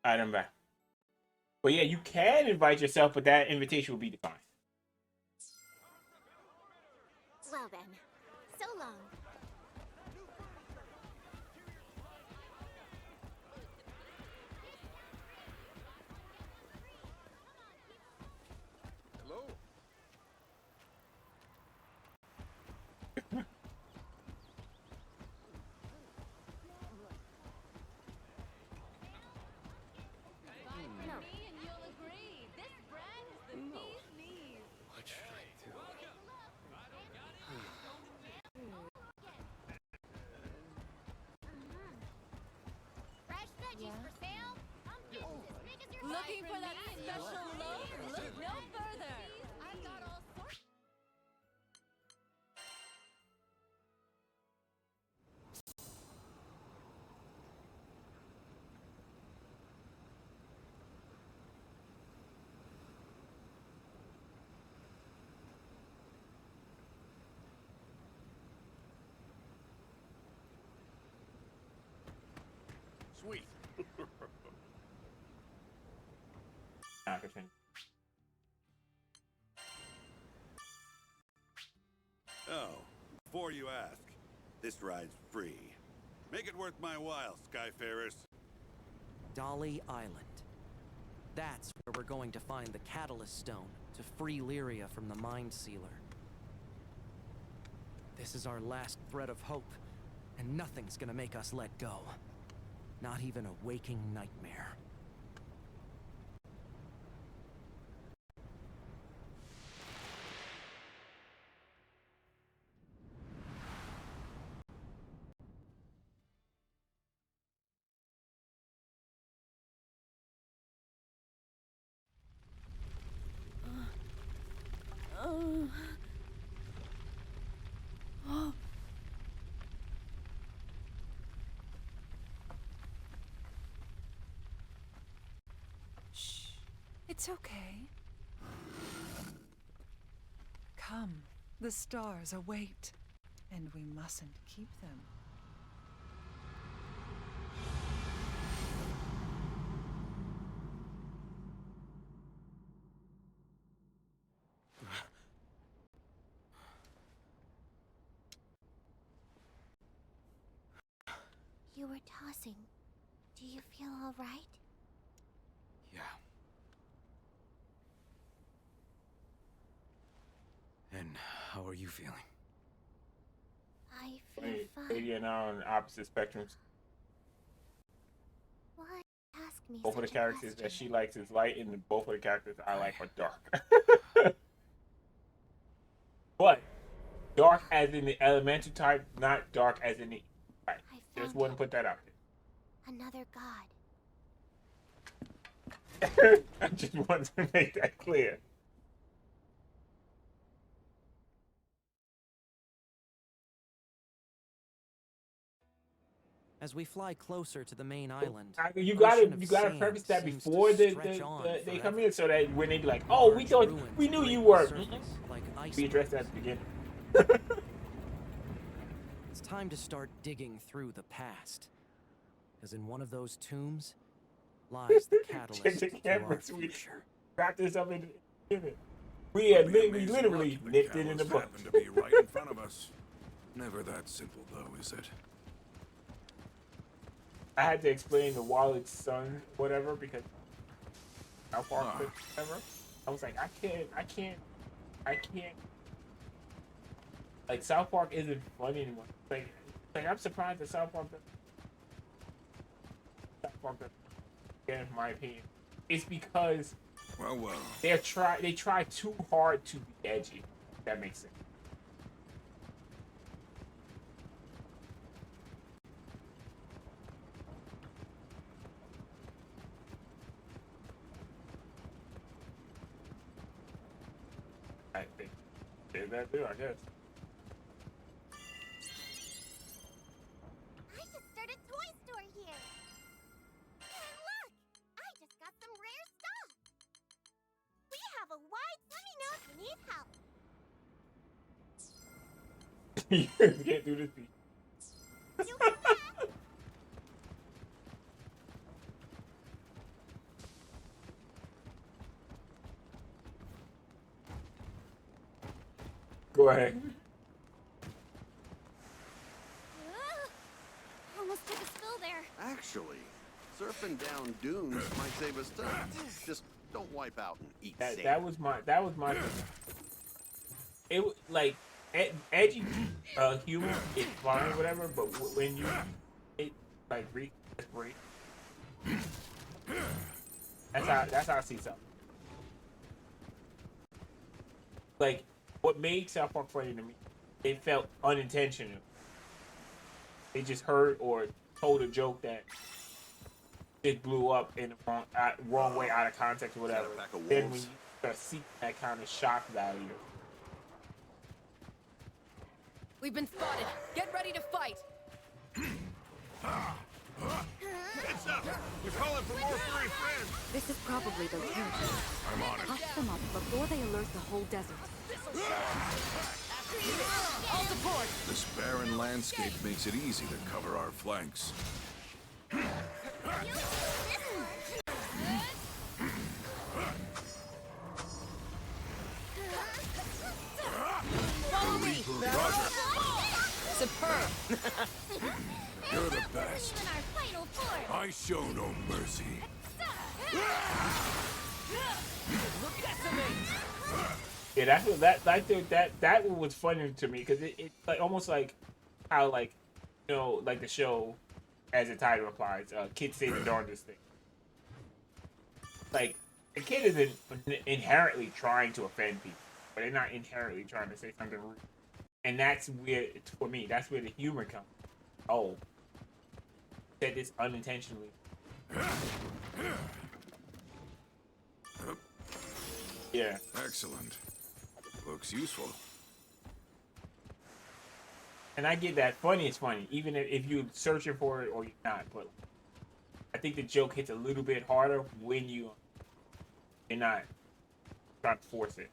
Alright, I'm back. But yeah, you can invite yourself, but that invitation will be declined. Well then, so long. Hello? Me and you'll agree. This brand is the bee's knees. What should I do? Fresh veggies for sale. Pumpkins as big as your Looking head. for that special loaf? Look no further. I've got all sorts. Sweet. Continue. Oh, before you ask, this ride's free. Make it worth my while, Skyfarers. Dolly Island. That's where we're going to find the Catalyst Stone to free Lyria from the Mind Sealer. This is our last thread of hope, and nothing's gonna make us let go. Not even a waking nightmare. Shh. It's okay. Come, the stars await, and we mustn't keep them. You were tossing. Do you feel all right? Yeah. And how are you feeling? I feel fine. Katie and I are on opposite spectrums. Why ask me Both of the such a characters that question? she likes is light, and both of the characters I like are dark. But dark as in the elemental type, not dark as in the type. I Just found wouldn't put that out another god. there. I just wanted to make that clear. As we fly closer to the main island, You an gotta ocean of preface sand that seems to before stretch on they come forever. in, so that when they be like, "Oh, we Large thought ruins we knew break you the were." surface like We addressed that icebergs. at the beginning. It's time to start digging through the past. Because in one of those tombs lies the catalyst Check the to our cameras. We future. wrapped this up in it. We had It'll be we amazing literally luck the nipped it in the catalyst book. happened to be right in front of us. Never that simple, though, is it? I had to explain the Wallet's son, whatever, because how far whatever. I was like, I can't. Like South Park isn't funny anymore. Like I'm surprised that South Park in my opinion. It's because Well. they try too hard to be edgy. If that makes sense. I think did that too, I guess. I just started a toy store here. And look, I just got some rare stuff. We have a wide. Let me know if you need help. You can't do this. You come back. Go ahead. Almost took a spill there. Actually, surfing down dunes might save us time. Just don't wipe out and eat sand. That was my thing. It like edgy humor is fine, whatever. But when you like reach desperation, that's how I see something. Like what made South Park funny to me, it felt unintentional. They just heard or told a joke that it blew up in the wrong way, out of context, or whatever. Then when you start seeking that kind of shock value. We've been spotted. Get ready to fight. Heads up! We're calling for more furry friends. This is probably their territory. I'm on it. Hush them up before they alert the whole desert. All support. This barren landscape makes it easy to cover our flanks. Follow me. Roger. Superb. You're the best. Even our final form. I show no mercy. Yeah, that's what that one was funny to me because it like almost like how like like the show, as the title implies, kids say the darndest thing. Like the kid isn't inherently trying to offend people, but they're not inherently trying to say something rude, and that's where for me that's where the humor comes. Oh, said this unintentionally. Yeah. Excellent. Looks useful. And I get that funny is funny, even if you're searching for it or you're not. But I think the joke hits a little bit harder when you're not trying to force it.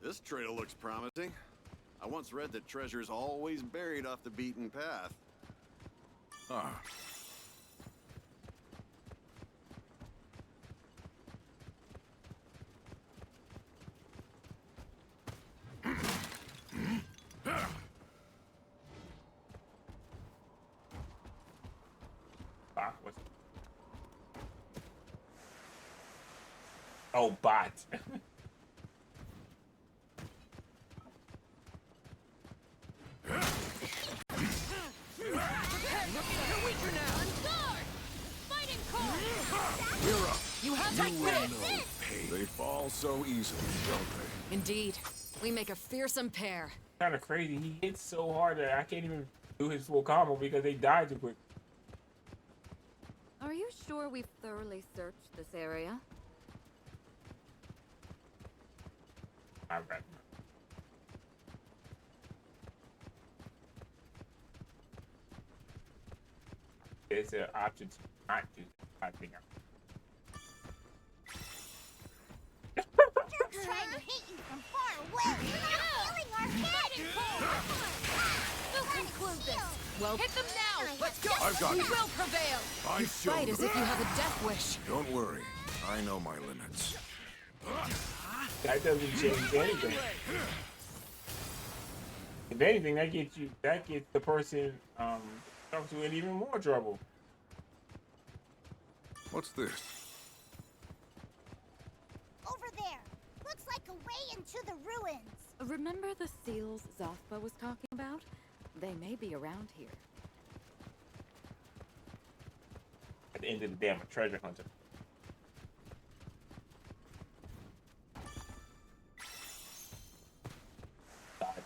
This trail looks promising. I once read that treasure's always buried off the beaten path. Ah. Oh, bot. You have my fist! They fall so easily, don't they? Indeed. We make a fearsome pair. Kind of crazy. He hits so hard that I can't even do his full combo because they died too quick. Are you sure we've thoroughly searched this area? I've got there's an option to not do that. I think Jerk's trying to hit you from far away. We're not feeling our hit. Conclude this. Well, hit them now. Let's go. I've got We you. will prevail. I show Fight as if you have a death wish. Don't worry. I know my limits. that doesn't change anything. If anything, that gets the person to in even more trouble. What's this? Over there. Looks like a way into the ruins. Remember the seals Zothba was talking about? They may be around here. At the end of the day, I'm a treasure hunter. God,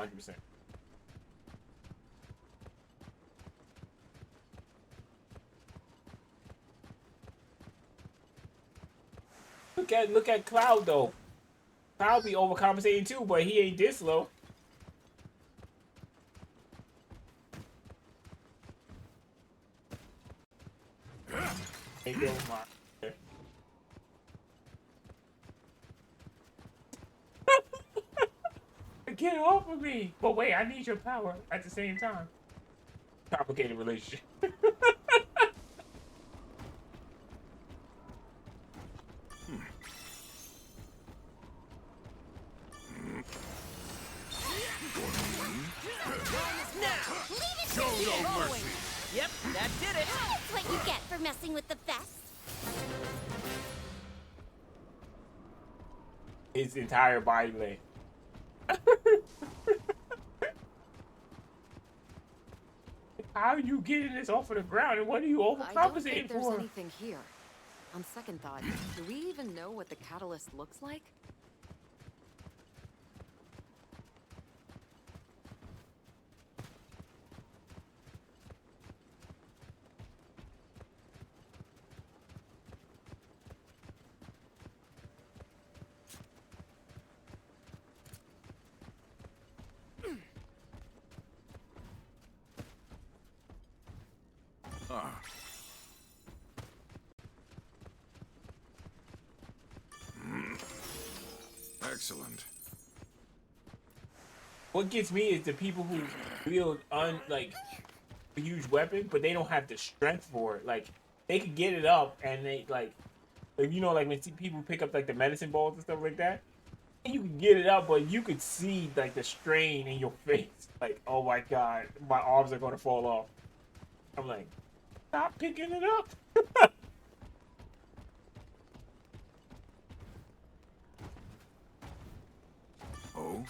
100%. Look at Cloud though. Cloud be overcompensating too, but he ain't this low. Ain't going my. Get off of me! But wait, I need your power at the same time. complicated relationship. Show no mercy. Yep, that did it. That's what you get for messing with the vest. His entire body length. How are you getting this off of the ground, and what are you I don't overcompensating think there's for? anything here. On second thought, do we even know what the catalyst looks like? Ah. Excellent. What gets me is the people who wield like a huge weapon, but they don't have the strength for it. Like they can get it up, and they like you know, like when people pick up like the medicine balls and stuff like that. And you can get it up, but you could see like the strain in your face. Like, oh my god, my arms are gonna fall off. I'm like, stop picking it up. Oh?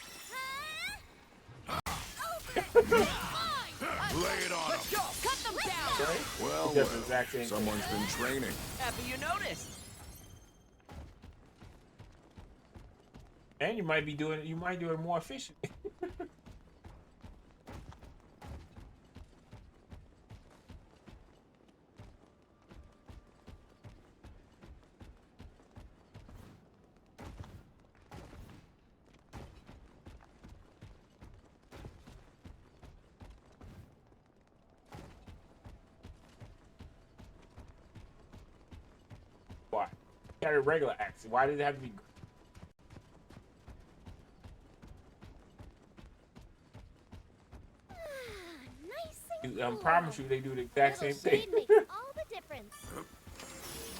Lay it on Let's go. Cut them down. Right? Well, It does the exact same thing. someone's been training. Happy you noticed. And you might do it more efficiently. Why? You got a regular axe. Why did it have to be? I promise you, they do the exact same thing. Makes all the difference.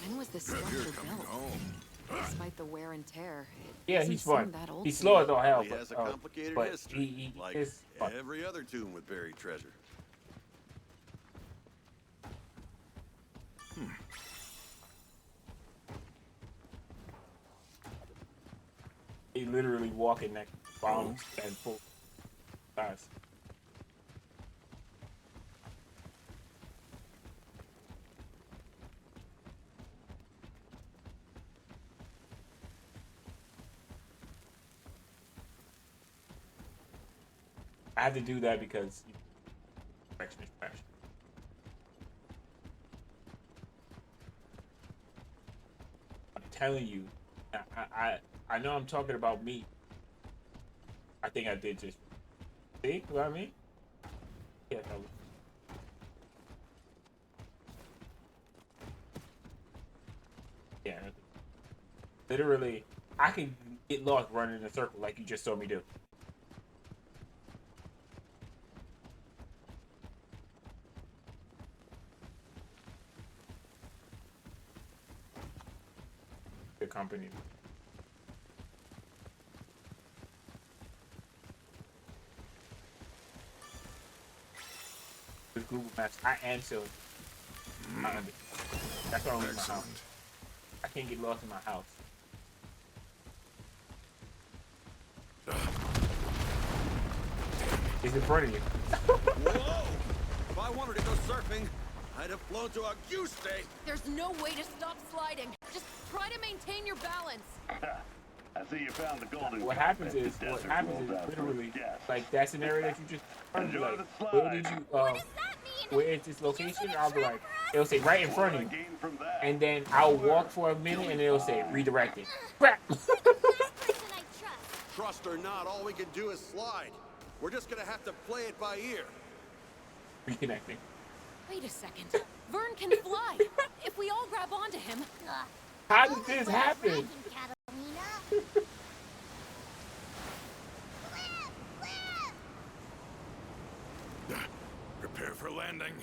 When was this structure built? Despite the wear and tear, it Yeah, doesn't he's seem fun. that old He's to slow me. as all hell, He has a but complicated but history, he like is fun. every other tomb with buried treasure. He literally walking next to bombs and full size. I had to do that because direction is trash. I'm telling you, I know I'm talking about me. I think I did just see what I mean. Yeah, no. Yeah, literally, I can get lost running in a circle like you just saw me do. The company. With Google Maps, I am silly. That's why I'm in my house. I can't get lost in my house. It's in front of you. Whoa! If I wanted to go surfing, I'd have flown to a goose day. There's no way to stop sliding. Just try to maintain your balance. I see you found the golden. What happens is literally like that scenario that you just like, where did you where is this location? I'll be like, it'll say right in front of you, and then I'll walk for a minute, and it'll say redirected. Crap. Trust or not, all we can do is slide. We're just gonna have to play it by ear. Reconnecting. Wait a second. Vern can fly. If we all grab onto him. How did this happen? Prepare for landing. standing.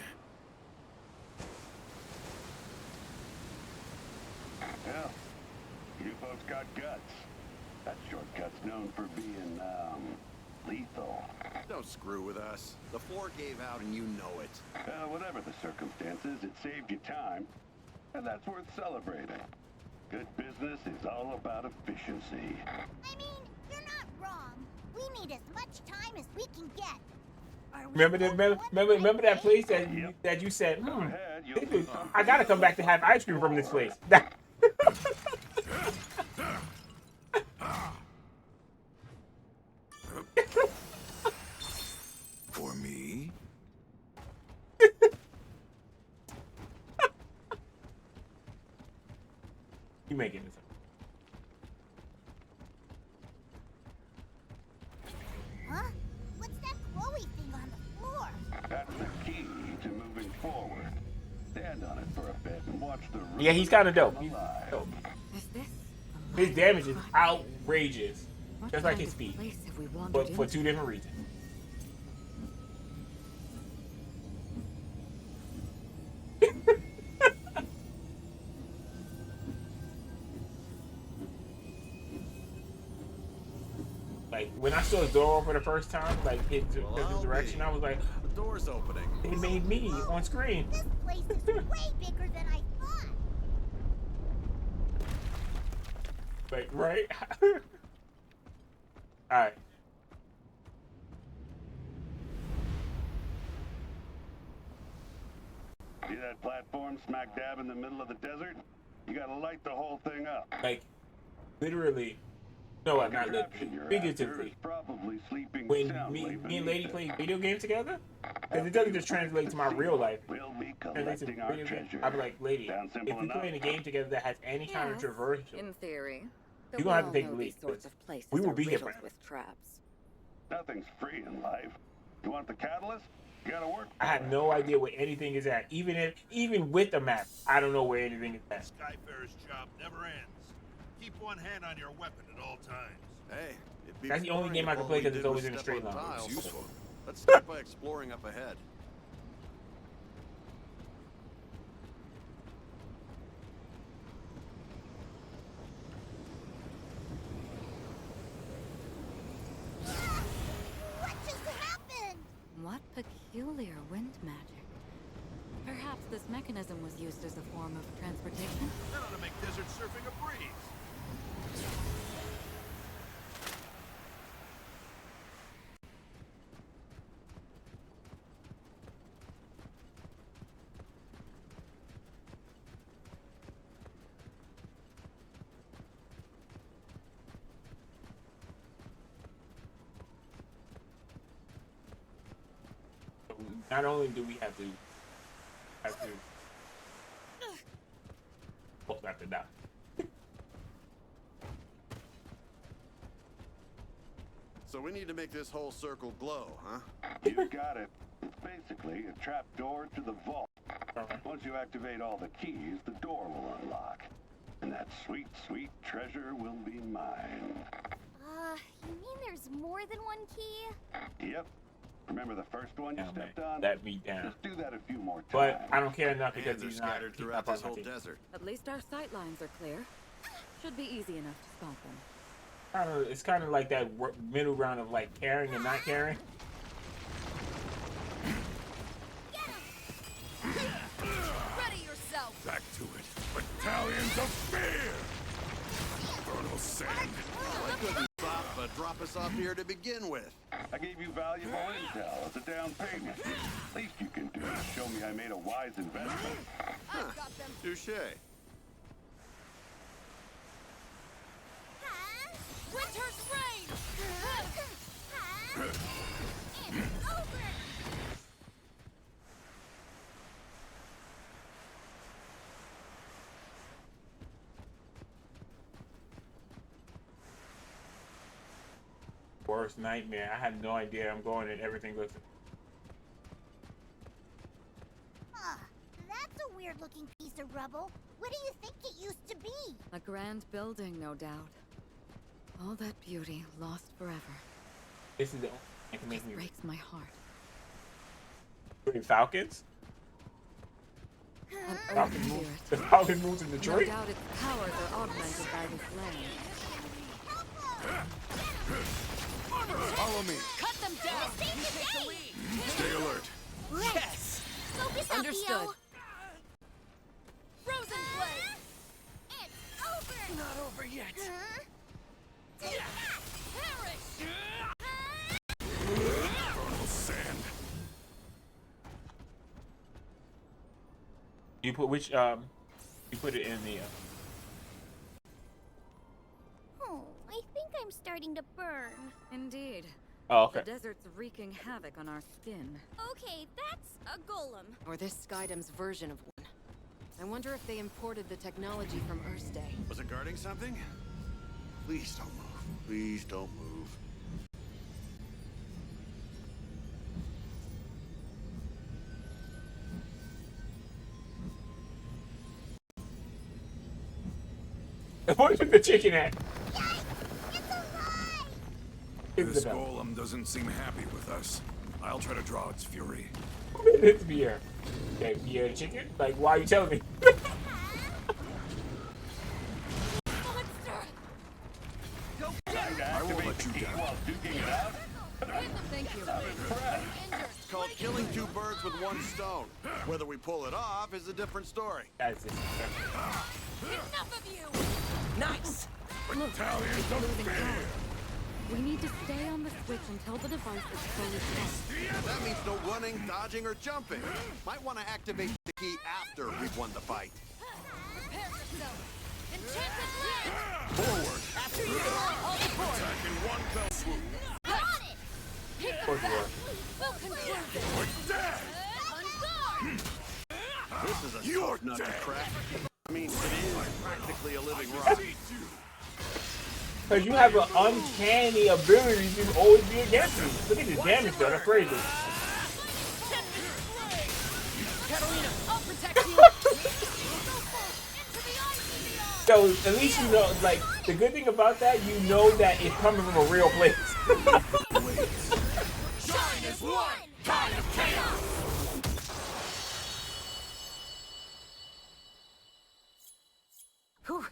Well, you folks got guts. That shortcut's known for being, lethal. Don't screw with us. The floor gave out and you know it. Whatever the circumstances, it saved you time, and that's worth celebrating. Good business is all about efficiency. I mean, you're not wrong. We need as much time as we can get. Remember that place that you said, I gotta come back to have ice cream from this place. For me? You making this up. Huh? What's that glowy thing on the floor? That's the key to moving forward. Stand on it for a bit and watch the room. Yeah, he's kind of dope. He's alive. dope. Is this His damage is outrageous, just like his speed, place have we wandered but for into? 2 different reasons. Like when I saw Zoro for the first time, like his direction, I was like, The door's opening. they made me on screen. This place is way bigger than I thought. Like, right? Alright. See that platform smack dab in the middle of the desert? You gotta light the whole thing up. Like, literally, no, not literally, figuratively. Probably sleeping When soundly me and Lady beneath play it. video games together, because it doesn't just translate to my real life. We'll be Translates to collecting our video game. treasure. I'd be like, Lady, Sound if simple we enough? play in a game together that has any kind of Yes, traversal, in theory. you're gonna have to take the lead. These sorts of places We will are be here riddled forever. with traps. Nothing's free in life. You want the catalyst? You gotta work. I have no idea where anything is at. Even with the map, I don't know where anything is at. Skyfarer's job never ends. Keep one hand on your weapon at all times. Hey, it'd be That's the only boring game I if can all play we 'cause it's did always was in a step straight on line. tiles. It's useful. Let's start by exploring up ahead. What just happened? What peculiar wind magic. Perhaps this mechanism was used as a form of transportation? That ought to make desert surfing a breeze. Not only do we have to both have to die. So we need to make this whole circle glow, huh? You got it. It's basically a trap door to the vault. Once you activate all the keys, the door will unlock. And that sweet, sweet treasure will be mine. You mean there's more than one key? Yep. Remember the first one you stepped on? Let me down. Just do that a few more times. But I don't care enough because Hands are he's not scattered throughout part this of my whole team. desert. At least our sight lines are clear. Should be easy enough to spot them. It's kind of like that middle ground of like caring and not caring. Ready yourself! Back to it. Battalions of fear! Infernal sand. Why couldn't drop us off here to begin with? I gave you valuable intel as a down payment. Least you can do is show me I made a wise investment. Huh. Touche. Winter's reign! It's over! Worst nightmare. I had no idea I'm going and everything looks. That's a weird-looking piece of rubble. What do you think it used to be? A grand building, no doubt. All that beauty lost forever. This is the only thing that can make me Breaks my heart. Wait, Falcons? An Falcon earth moves. spirit. The Falcon moves in No Detroit. doubt its powers are augmented by this land. Follow me. Cut them down! You take the lead! Stay alert. Yes! Focus up, Understood. Theo. Frozen blade! It's over. Not over yet. Take that. Perish! Infernal sand. You put which you put it in the Oh, I think I'm starting to burn. Indeed. Oh, okay. The desert's wreaking havoc on our skin. Okay, that's a golem. Or this Skydam's version of one. I wonder if they imported the technology from Earth's day. Was it guarding something? Please don't move. Please don't move. Where's the chicken at? This golem doesn't seem happy with us. I'll try to draw its fury. It's beer. Okay, beer chicken? Like, why are you telling me? I won't let you down. While duking it out? Thank you. It's called killing two birds with one stone. Whether we pull it off is a different story. That's it. Enough of you! Nice! Battalions of fear. We need to stay on the switch until the device is fully charged. That means no running, dodging, or jumping. Might want to activate the key after we've won the fight. Prepare yourself! Enchanted land! Forward. After you! All aboard! Attack in one fell swoop. I'm on it! Hit the Of course you are. We'll conclude this! We're dead. On guard! This is a You're tough nut to dead. crack. I mean, it is practically a living rock. Because you have an uncanny ability to always be against me. Look at this damage though, that's crazy. Catalina, I'll protect you! Into the ice beyond! So at least you know, like, the good thing about that, you know that it's coming from a real place. Shine as one! Kind of chaos! Whew.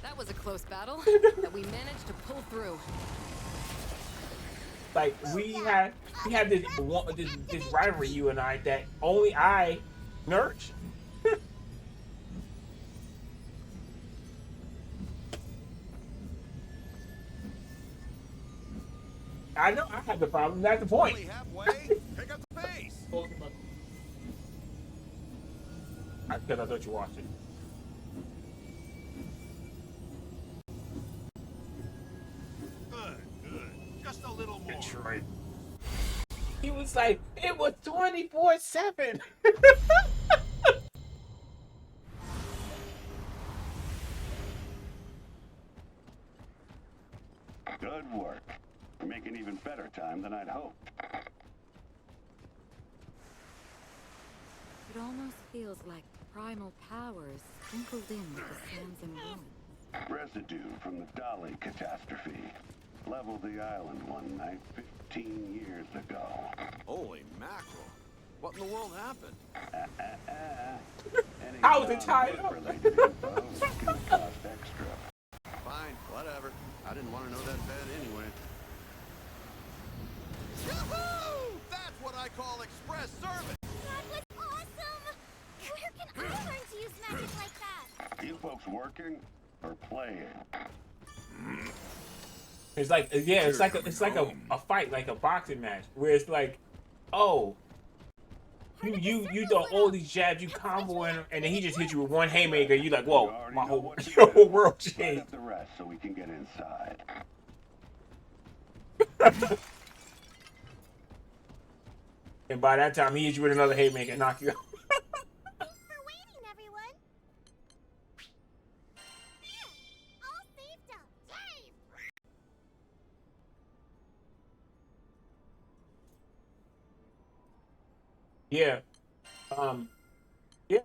That was a close battle that we managed to pull through. Like, we had this rivalry, you and I, that only I nurture. I know I have the problem. That's the point. Only halfway. Pick up the pace. Because I thought you watched it. Good, good. Just a little more. Detroit. He was like, it was 24/7. Good work. You're making even better time than I'd hoped. It almost feels like primal powers sprinkled in with the sands and ruins. Residue from the Dolly catastrophe. Leveled the island one night 15 years ago. Holy mackerel. What in the world happened? Any How was it tied up? non-related info is gonna cost extra. Fine, whatever. I didn't want to know that bad anyway. Woohoo! That's what I call express service. That was awesome! Where can I learn to use magic like that? You folks working or playing? It's like, yeah, it's like a fight, like a boxing match, where it's like, oh, you throw all these jabs, you combo him, and then he just hit you with one haymaker. You like, whoa, my whole your whole world Light changed. up the rest so we can get inside. And by that time, he hit you with another haymaker and knock you out. Thanks for waiting, everyone. There, all saved up. Yay! Yeah, yeah.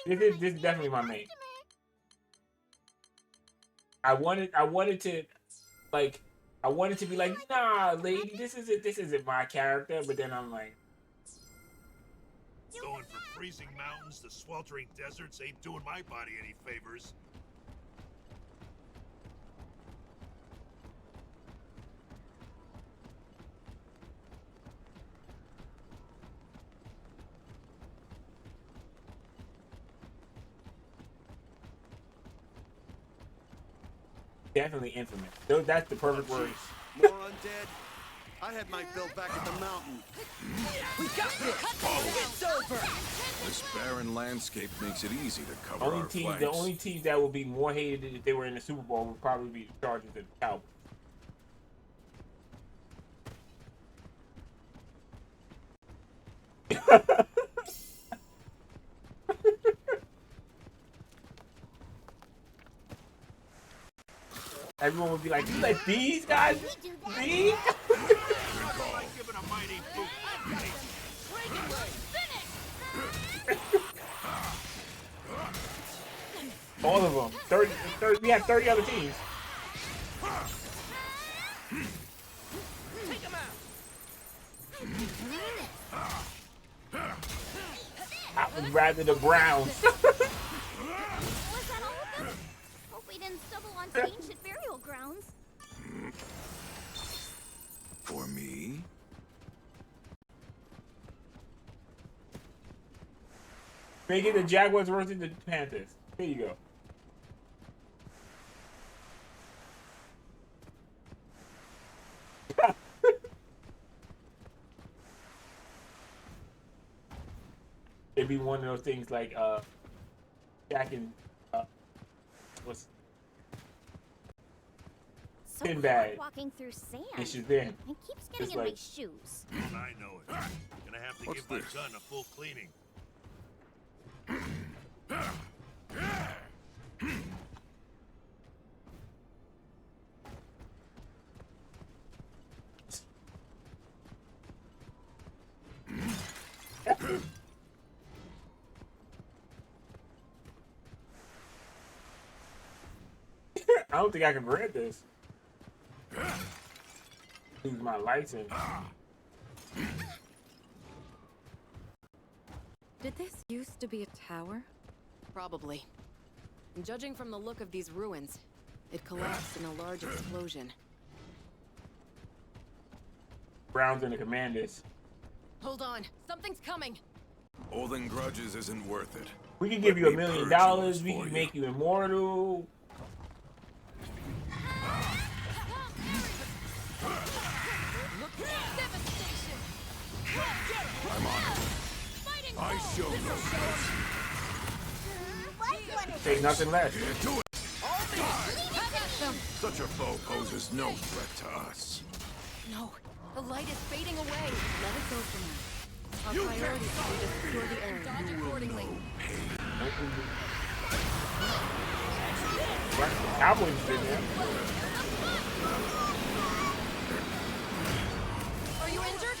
This is definitely my main. I wanted to, like, I wanted to be like, nah, lady, this isn't my character. But then I'm like, Going from freezing mountains to sweltering deserts ain't doing my body any favors. Definitely infamous. That's the perfect word. More undead? I had mine built back at the mountain. We got this! It's over! This barren landscape makes it easy to cover our flanks. The only team that would be more hated if they were in the Super Bowl would probably be the Chargers and the Cowboys. Everyone would be like, "You let these guys lead?" All of them. 30, we have 30 other teams. Take him out! I would rather the Browns. Was that all of them? Hope we didn't stumble onto ancient burial grounds. For me? Make it the Jaguars versus the Panthers. Here you go. It'd be one of those things like Jack and what's So Sinbad. walking through sand. It's just then. It keeps getting Just in my like- shoes. I know it. Gonna have to What's give my this? gun a full cleaning. I don't think I can grant this. Lose my license. Did this used to be a tower? Probably. And judging from the look of these ruins, it collapsed in a large explosion. Browns and the Commanders. Hold on, something's coming. Holding grudges isn't worth it. We can give you $1 Let me million. purge yours We for can you. make you immortal. Devastation! I'm on it. I show no mercy. Take nothing less. Do it. Such a foe poses no threat to us. No, the light is fading away. Let it go for now. Our priority is to secure the area. Dodge accordingly. Cowboys did that. Are you injured?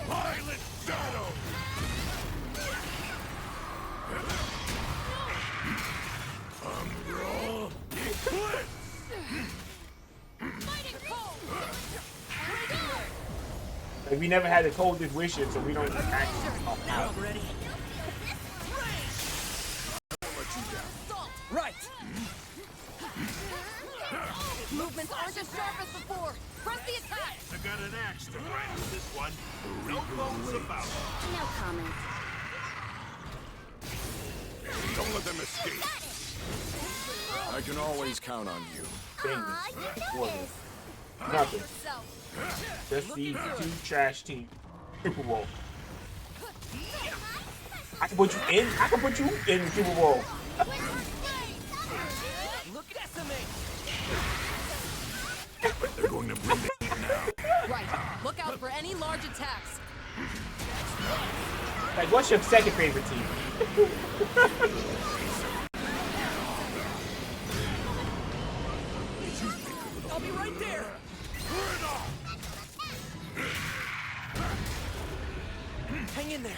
Violent shadow. Roll. Eclipse. Like, we never had the coldest wishes, so we don't actually. Now I'm ready. Right! Movements aren't as sharp as before. Press the attack. I got an axe to grind with this one. No bones about it. No comment. Don't let them escape. I can always count on you. Aw, you know this. Nothing. Just these two trash teams. Super Bowl. I can put you in. I can put you in the Super Bowl. Look at SMH! They're going to bring the heat now. Right. Look out for any large attacks. Like, what's your second favorite team? I'll be right there! Hang in there.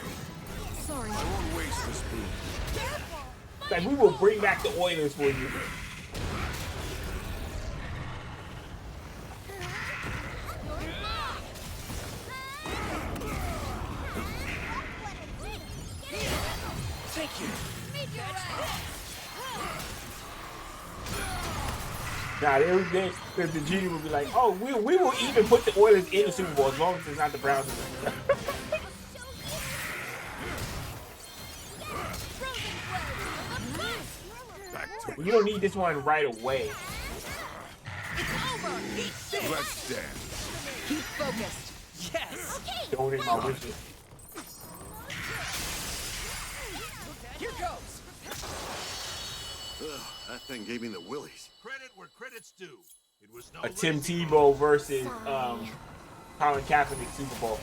Sorry. I won't waste this boon. Careful! Like, we will bring back the Oilers for you. Thank you. Nah, the genie will be like, oh, we will even put the Oilers in the Super Bowl as long as it's not the Browns. You don't need this one right away. Let's dance. Keep focused. Yes. Don't eat my wishes. Here goes. Ugh, that thing gave me the willies. Credit where credit's due. It was no A Tim Tebow versus Colin Kaepernick Super Bowl.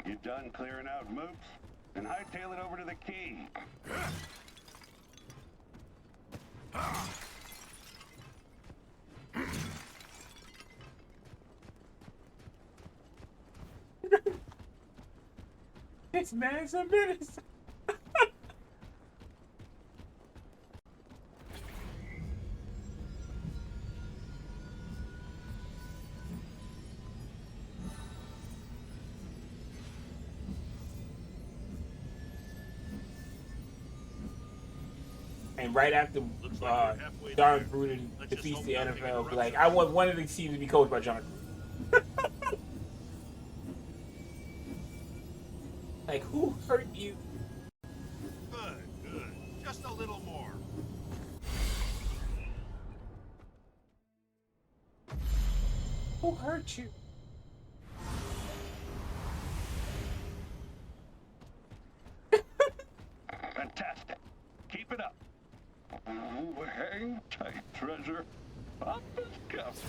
You done clearing out mooks? Then hightail it over to the key. This man's a menace. And right after John Gruden defeats the NFL, be like, I want one of these teams to be coached by John Gruden. Like, who hurt you? Good. Just a little more. Who hurt you? Fantastic. Keep it up. Oh, hang tight, treasure. Up his cuff.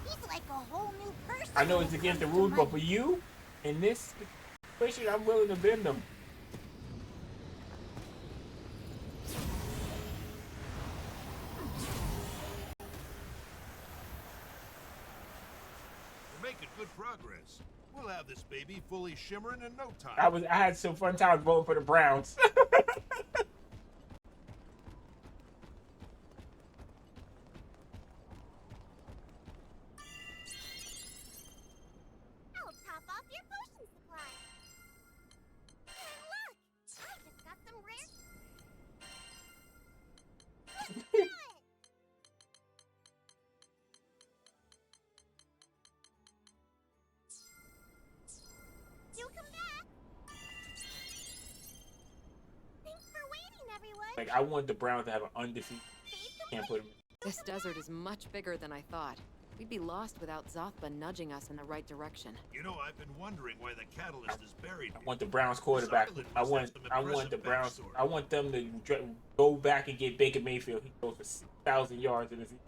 He's like a whole new person. I know it's against the rules, but for you, in this situation, I'm willing to bend them. We're making good progress. We'll have this baby fully shimmering in no time. I had some fun times voting for the Browns. I'll top off your potion supply. And look, I just got some rare. Let's do it. Do come back. Thanks for waiting, everyone. Like, I want the Browns to have an undefeated. Can't put them. This desert is much bigger than I thought. We'd be lost without Zothba nudging us in the right direction. You know, I've been wondering why the catalyst is buried. I want the Browns quarterback. I want the Browns. I want them to go back and get Baker Mayfield. He goes for 6,000 yards in the season.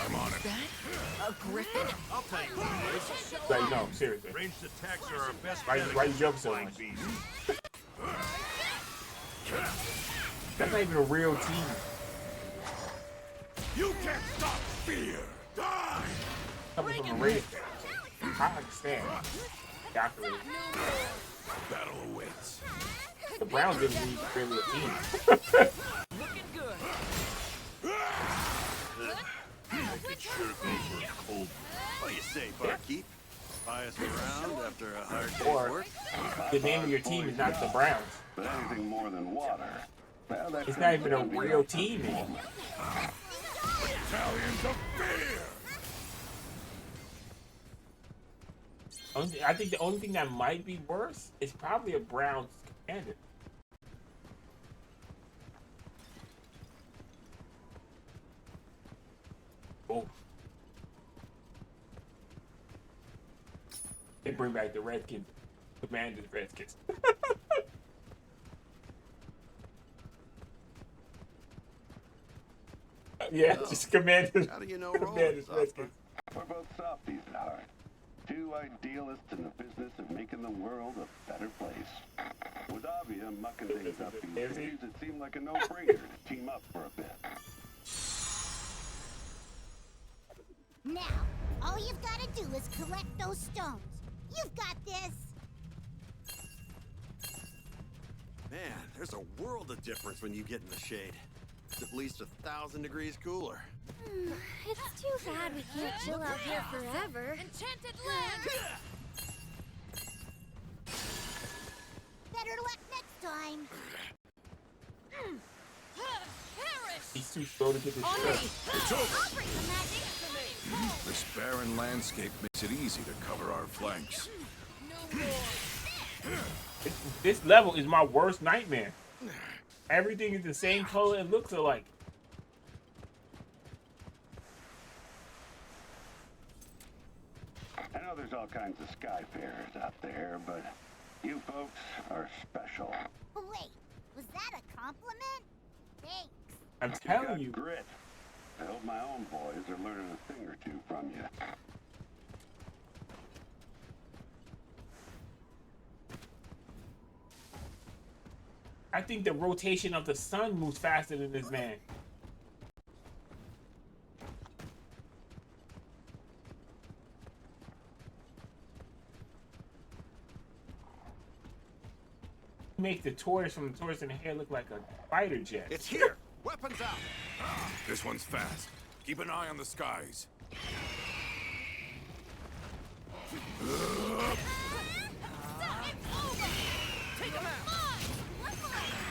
I'm on it. A griffin? I'll tell you what it is. Like, no, seriously. Ranged attacks are our best Why you jump so flying much? beast. That's not even a real team. You can't stop fear. Die. Coming from a Raiders fan. I understand. Doctor, Battle awaits. the Browns didn't need really a team. Looking good. I could sure go for a cold. What do you say, barkeep? Buy us around after a hard day's Or work? the name of your team is not the Browns. But anything more than water. Well, that It's not could even a be real a team anymore. Battalions of fear. I think the only thing that might be worse is probably a Browns commander. Oh. They bring back the Redskins. Commanders, Redskins. Yeah, Oh. just Commander's. How do you know Commander's Roland, Redskins. We're both softies at heart. Two idealists in the business of making the world a better place. With Avia mucking things up these days, it seemed like a no-brainer to team up for a bit. Now, all you've got to do is collect those stones. You've got this. Man, there's a world of difference when you get in the shade. It's at least 1,000 degrees cooler. It's too bad we can't chill out here forever. Enchanted land! Better luck next time. Perish! He's too slow to get this On me! shot. It's over. I'll bring the magic. This barren landscape makes it easy to cover our flanks. No more! This level is my worst nightmare. Everything is the same color and looks alike. I know there's all kinds of skyfarers out there, but you folks are special. Wait, was that a compliment? Thanks. I'm You telling got you. grit. I hope my own boys are learning a thing or two from you. I think the rotation of the sun moves faster than this man. Make the tortoise from the tortoise in the hair look like a fighter jet. It's here! Weapons out! This one's fast. Keep an eye on the skies. Take him out!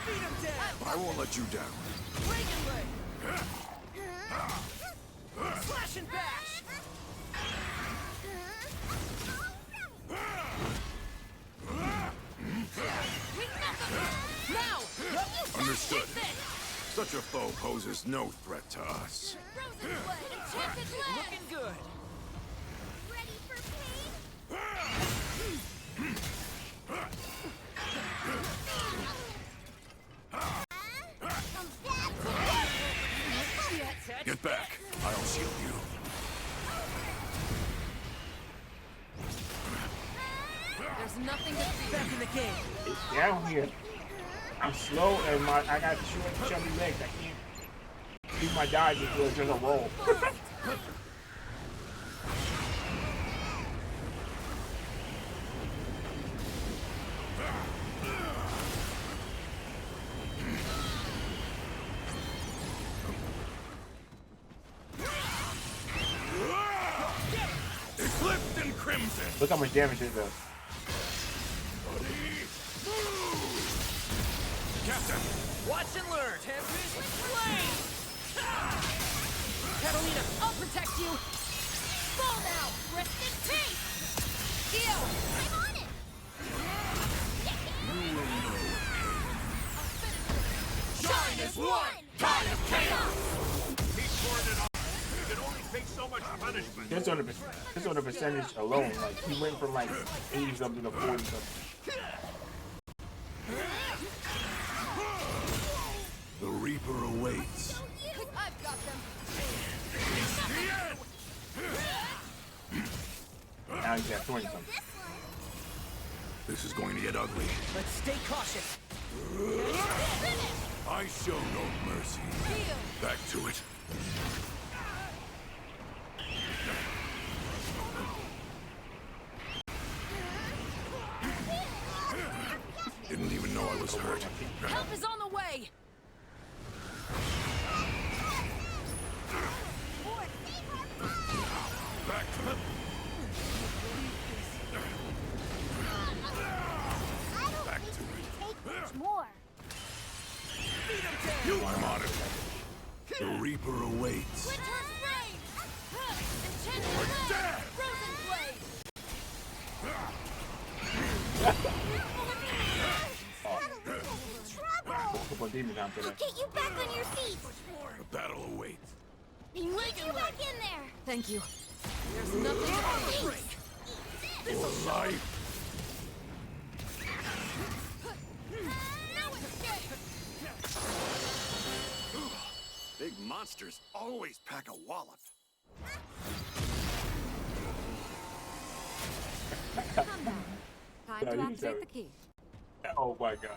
Beat him down! I won't let you down. Breaking leg! Slash and bash! Now! Understood. Such a foe poses no threat to us. Frozen blade! Enchanted land! Looking good. Ready for pain? Get back. I'll shield you. There's nothing to fear. Back in the game. It's down here. I'm slow and I got short, chubby legs. I can't do my dive before it's just a roll. Eclipsed in crimson. Look how much damage it does. Captain. Watch and learn. Tempest Flame! Catalina, I'll protect you! Fall now! Rest in peace! Io! I'm on it! Shine as one! Tide of chaos! Keep pouring it on. You can only take so much punishment. Just on the percentage alone, like he went from like 80 something to 40 something. The Reaper awaits. I've got them! Now he's at 20 something. This is going to get ugly. Let's stay cautious. I show no mercy. Back to it. Didn't even know I was hurt. Help is on the way! Back to it. Back to it. Take much more. I'm on it. The Reaper awaits. Winter's Reign! Enchanted land! Frozen blade! Trouble! Couple of demons out there. I'll get you back on your feet. The battle awaits. We need you back in there. Thank you. There's nothing to break. For life. Big monster. monsters always pack a wallop. Come back. Time No, to you activate said- the key. Oh my god.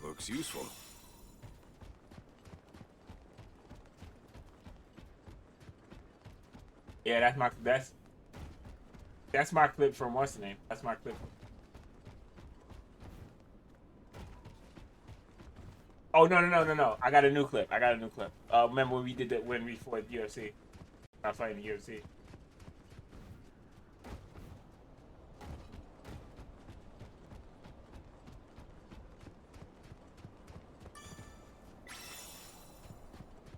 Looks useful. Yeah, that's my clip from what's the name? That's my clip. Oh no! I got a new clip. Remember when we did that when we fought UFC? I was fighting the UFC.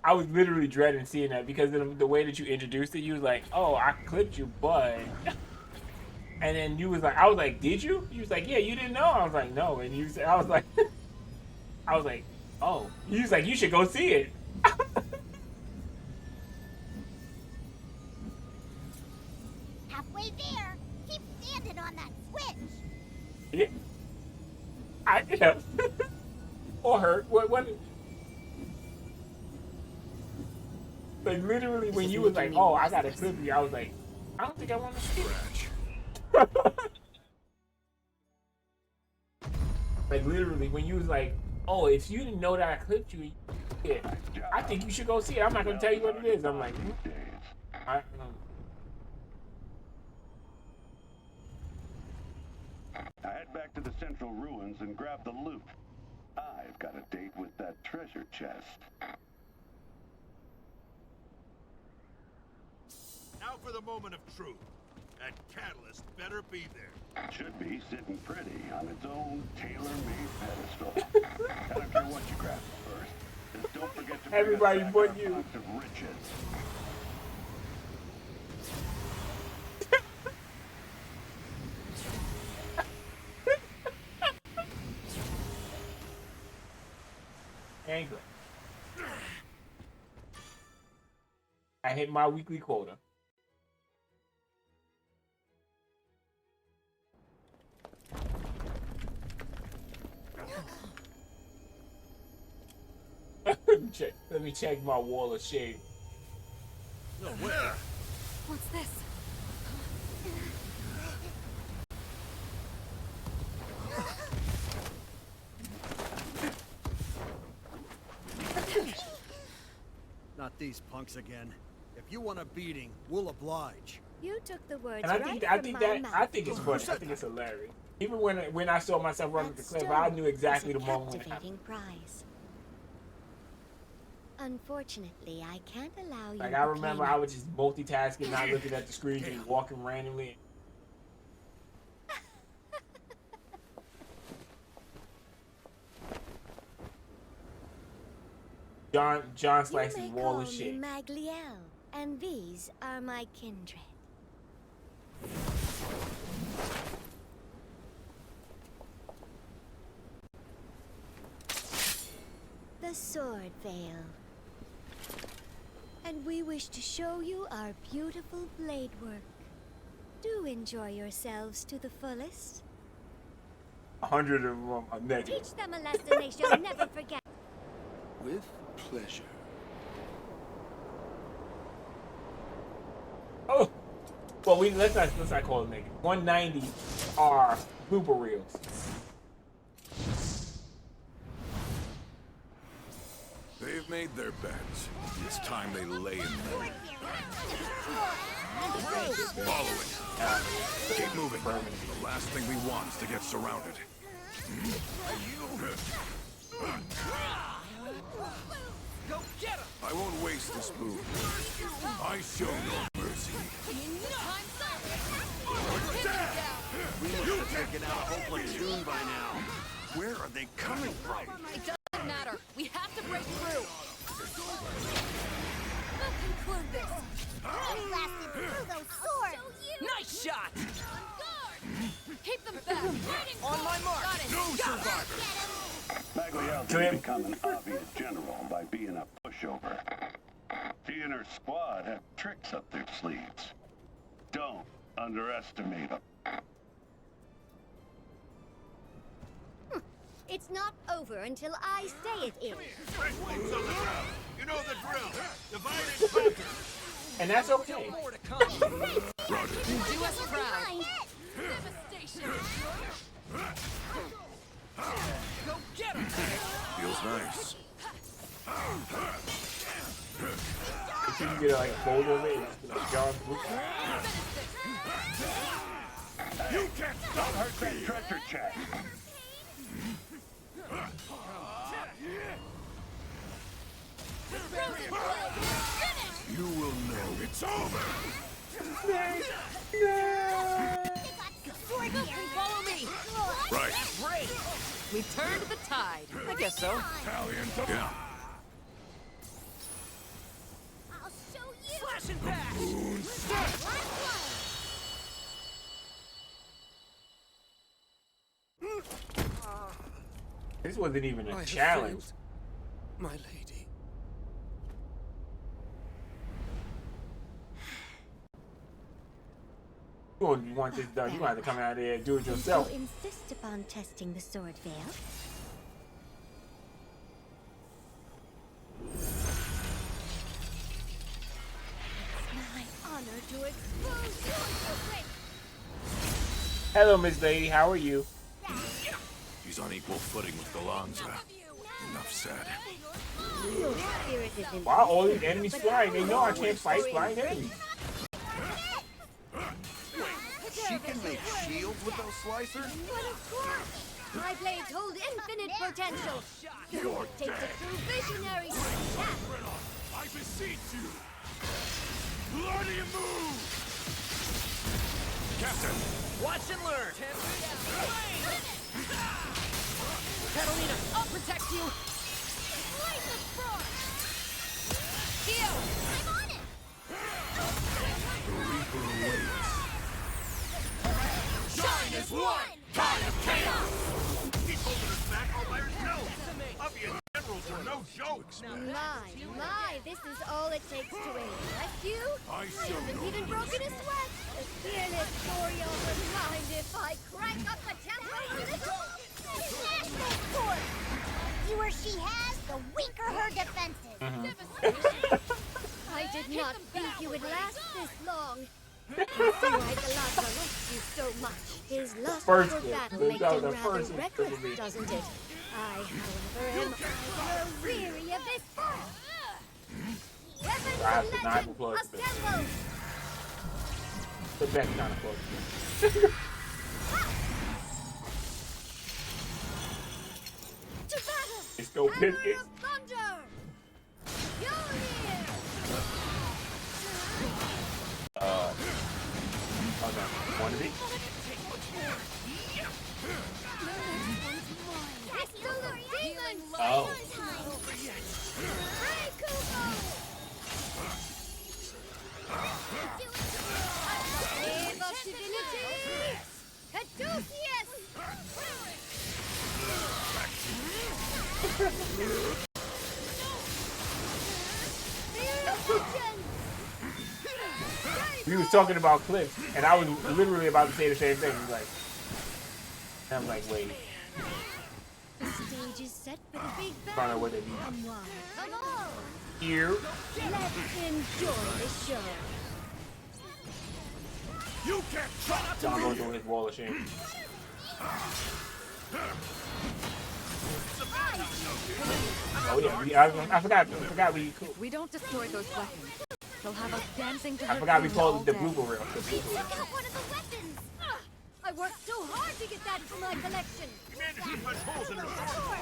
I was literally dreading seeing that because of the way that you introduced it. You was like, "Oh, I clipped you, but," and then you was like, "I was like, did you?" You was like, "Yeah, you didn't know." I was like, "No," and you said, "I was like, I was like, oh." You was like, "You should go see it." Halfway there. Keep standing on that switch. Yeah, I am. Or hurt. What? Like literally, when you was like, "Oh, I gotta clip you," I was like, "I don't think I want to see it." Like literally, when you was like, "Oh, if you didn't know that I clipped you, yeah, I think you should go see it. I'm not gonna tell you what it is." I'm like, I head back to the central ruins and grab the loot. I've got a date with that treasure chest. Now for the moment of truth. That catalyst better be there. Should be sitting pretty on its own tailor-made pedestal. I don't care what you grab first. Just don't forget to bring everybody us back but our you. box of riches. angry. I hit my weekly quota. Let me check my wall of shame. No way. What's this? Not these punks again. If you want a beating, we'll oblige. You took the words And I right think from my mouth. I think it's funny. I think it's hilarious. Even when I saw myself running the cliff, I knew exactly the moment when it happened. Captivating prize. Unfortunately, I can't allow you Like to I remember, claim I was just multitasking, not looking at the screen, just walking randomly. John slices You may wall call of me shit. Magliel, and these are my kindred. The Sword Veil. And we wish to show you our beautiful blade work. Do enjoy yourselves to the fullest. 100 of them are negative. Teach them a lesson they shall never forget. With pleasure. Oh, well, let's not call it negative. 190 are blooper reels. They've made their beds. It's time they lay in them. Following. Keep moving. The last thing we want is to get surrounded. Go get him! I won't waste this move. I show no mercy. We must have taken out a whole platoon by now. Where are they coming from? It doesn't matter. We have to break through. We'll conclude this. We blasted through those swords. shot! Keep them back! On my mark! Got it! No survivor! Magliel's become an obvious general by being a pushover. He and her squad have tricks up their sleeves. Don't underestimate them. It's not over until I say it is. Fresh leaves on the ground. You know the drill. Divide and conquer. And that's okay. More to come. Do us proud. Devastation. Go get him! Feels nice. If you can get like a fold over it, it's like John Blue. You can't stop her that treasure chest. You will know it's over. Follow me! Right. Great! We turned the tide. I guess so. Italian. Yeah. I'll show you. Flash and bash! This wasn't even I a have challenge. failed, my lady. You want this done, you have to come out there and do it yourself. You insist upon testing the sword veil? It's my honor to expose your secret. Hello, Miss Lady, how are you? He's on equal footing with Galanza. Enough said. Your spirit is in Wow, all these enemies flying. They know I can't fight flying enemies. She can make shields with those slicers? But of course! My blades hold infinite potential! It takes a true visionary to attack! I beseech you. Bloody move. Captain. Watch and learn! Catalina, I'll protect you! Light the frost! Dio! I'm on it! The Reaper awaits. Shine as one! Time of chaos. He's holding us back all by herself. Obvious generals are no joke. My, this is all it takes to impress you? I I shall haven't know even you. broken a sweat! The fearless warrior will mind if I crank up the tempo a little? Smash those swords! The fewer she has, the weaker her defenses! I did not think you would last this long. You see why Galanza likes you so much. His lust First for hit. battle This makes was him the rather first hit. reckless, doesn't it? I, however, am weary of this fight. Weapons I have of to not legend, close to this. assemble! The best kind of close. To battle! Let's go, Hammer biscuits. of thunder! Mjolnir! Oh no, want to be? Crystal of demon! Oh. Raikugo! Wave of divinity! Caduceus! We was talking about clips, and I was literally about to say the same thing. He was like, and I'm like, wait. The stage is set for the big I don't know battle. what they mean. Come on. Come on. Here. Let's enjoy the show. You can't try not to John be goes here. on his wall of shame. Oh yeah, I forgot we. If we don't destroy those weapons, they'll have us dancing to I the forgot we tune called all it the day. blooper reel. The He blooper took reel. out one of the weapons. I worked so hard to get that for my collection. You managed to punch holes in her sword.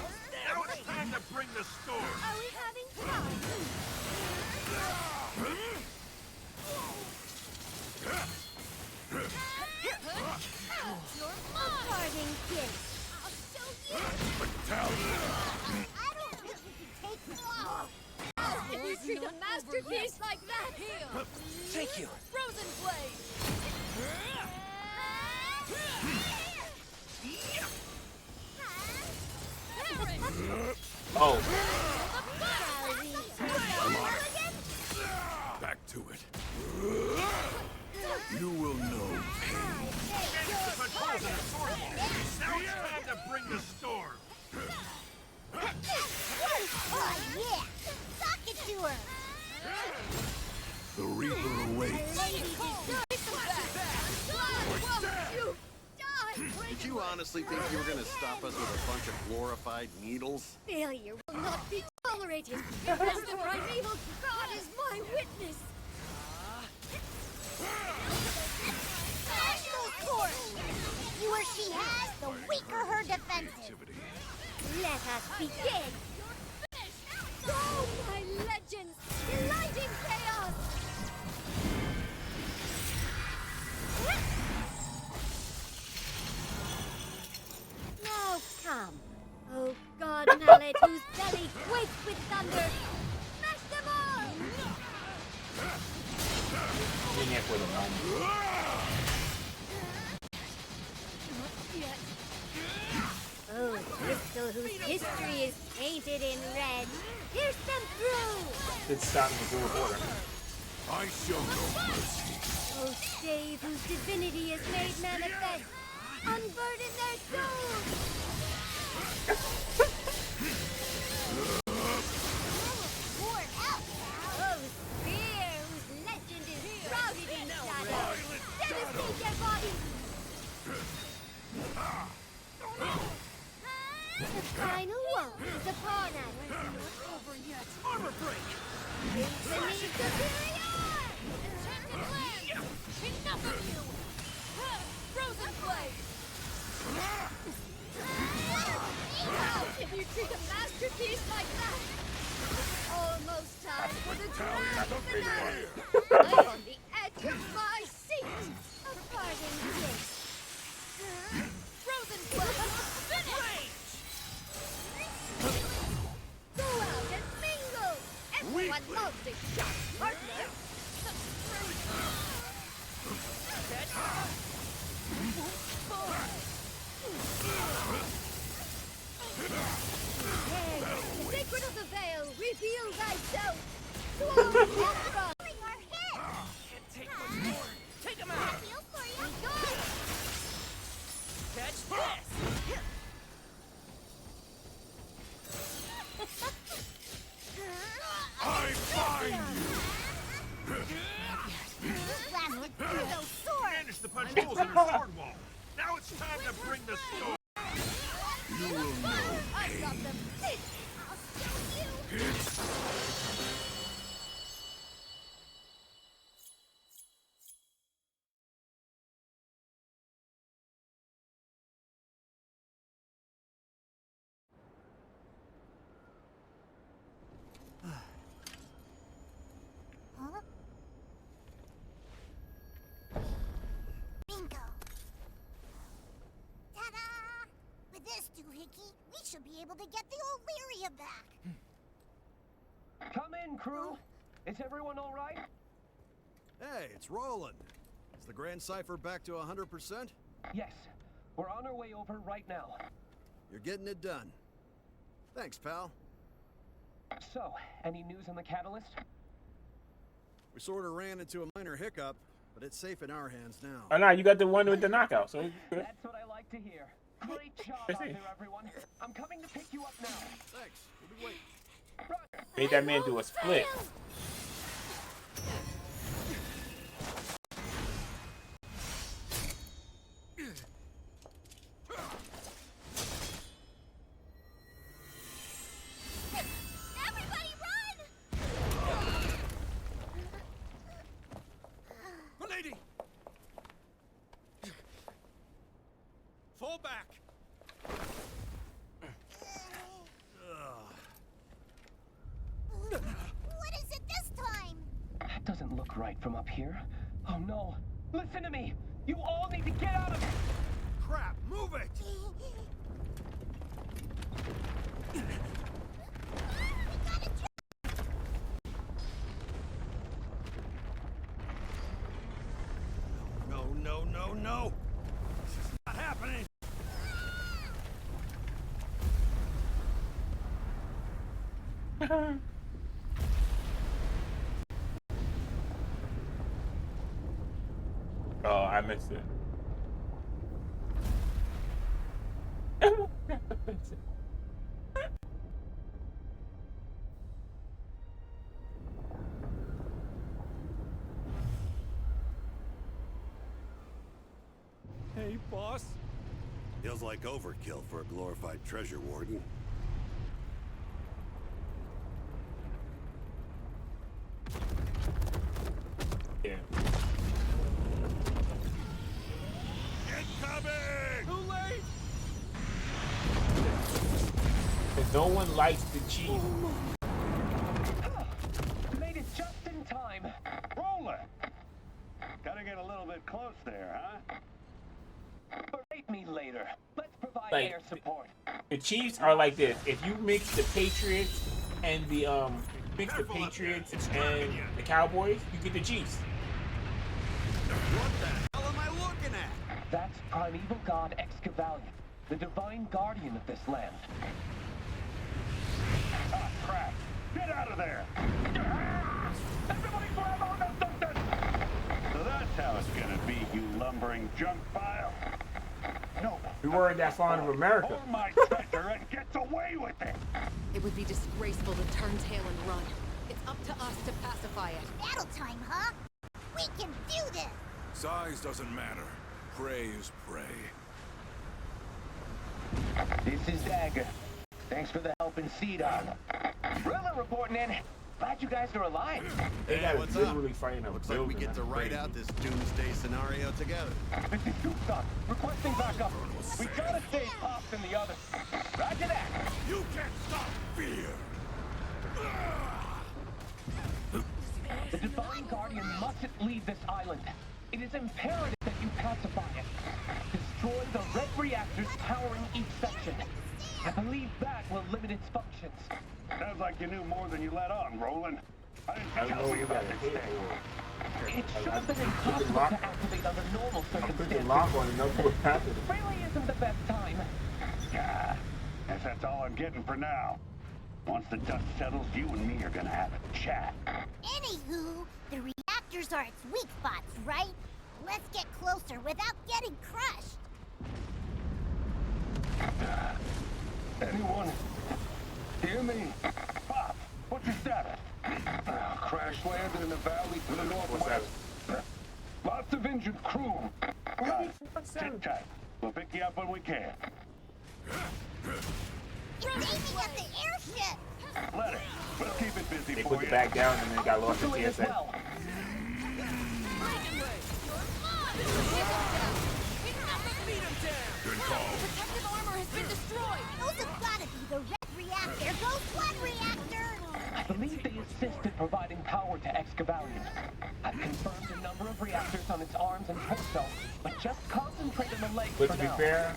Now it's time to bring the storm. Are we having fun? Your parting gift. I'll show you. I don't think you can take me off. Can you treat a masterpiece like that? Thank you. Frozen blade. Oh. Back to it. You will know pain. Now it's time to bring the storm. Oh, yeah! Suck it to her! The Reaper awaits. Did you honestly think you were gonna stop us with a bunch of glorified needles? Failure will not be tolerated. Unless the primeval god is my witness. National Court! The fewer she has, the weaker her defenses. Let us begin. Go, my legends! Delighting chaos! Now come, oh god mallet whose belly quakes with thunder! Smash them all! In here for the moment. Not yet. Oh, crystal whose history is painted in red. Pierce them through! It's starting to go order. I show no mercy. Oh, stave whose divinity is made manifest. Unburden their souls! Poured out now. Oh, spear whose legend is shrouded in shadow. Devastate their bodies! The final one is upon us. Not over yet. Armor break! Infinite superior! Enchanted land! Enough of you! Frozen blade! How can you treat a masterpiece like that? Almost time for the grand finale! I'm on the edge of my seat! A parting gift! Frozen blade! Finish! Go out and mingle! Everyone loves a sharp partner! The sacred of the veil, reveal thyself! Sword Ultron! Our head! Can't take much more. Take him out! Feel for you! Go! Catch this! I find Blasted through those swords! Managed to punch holes in her sword wall. Now it's time to bring the storm. you will know I've got them! I'll show you! Huh? Bingo! Ta-da! With this doohickey, we should be able to get the old Lyria back. Come in, crew. Is everyone all right? Hey, it's Roland. Is the Grand Cipher back to 100%? Yes. We're on our way over right now. You're getting it done. Thanks, pal. So, any news on the catalyst? We sort of ran into a minor hiccup, but it's safe in our hands now. Oh no, you got the one with the knockout, so it's good. That's what I like to hear. Great job I out see. there, everyone. I'm coming to pick you up now. Thanks. We'll be waiting. Made that man do a split. Everybody run! Lady! Fall back! What is it this time? That doesn't look right from up here. Oh no. Listen to me. You all need to get out of it. Crap, move it! No, no, no. It's not happening. Oh, I missed it. Hey, boss. Feels like overkill for a glorified treasure warden. Yeah. Incoming! Too late! Because no one likes the chief. Made it just in time. Roller! Gotta get a little bit close there, huh? Berate me later. Let's provide Like, air support. The Chiefs are like this. If you mix the Patriots and the Patriots and the Cowboys, you get the Chiefs. What the hell am I looking at? That's primeval god Excavalion, the divine guardian of this land. Ah, crap! Get out of there! Everybody grab on to something! So that's how it's gonna be, you lumbering junk pile. No. We weren't that fond of America. Hold my treasure and gets away with it! It would be disgraceful to turn tail and run. It's up to us to pacify it. Battle time, huh? We can do this! Size doesn't matter. Prey is prey. This is Dagger. Thanks for the help in Cedar. Rilla reporting in. Glad you guys are alive. They Hey, got what's literally up? fighting a Looks like we building. get to That's write crazy. out this doomsday scenario together. This is Scoopstock. Requesting backup. We gotta save Pops and the others. Roger that. You can't stop fear! The Divine Guardian mustn't leave this island. It is imperative that you pacify it. Destroy the red reactors powering each section. I believe that will limit its functions. Sounds like you knew more than you let on, Roland. I I didn't don't tell know me who about got this hit thing. It should have been impossible to activate under normal I put the circumstances. lock on and know what happened. Really isn't the best time. Yeah, guess that's all I'm getting for now. Once the dust settles, you and me are gonna have a chat. Anywho, the reactors are its weak spots, right? Let's get closer without getting crushed. Anyone hear me? Pop, what's your status? Crash landed in a valley to the northwest. Lots of injured crew. Sit tight. We'll pick you up when we can. It's aiming at the airship! Let it. We'll keep it busy They for put you. the back down and then got lost in Doing as TSA. well. Good call. Protective armor has been destroyed! Those have gotta be the red reactor! Go flood reactor! I believe they insist in providing power to Excavalion. I've confirmed a number of reactors on its arms and torso, but just concentrate on the legs But for to be now. fair,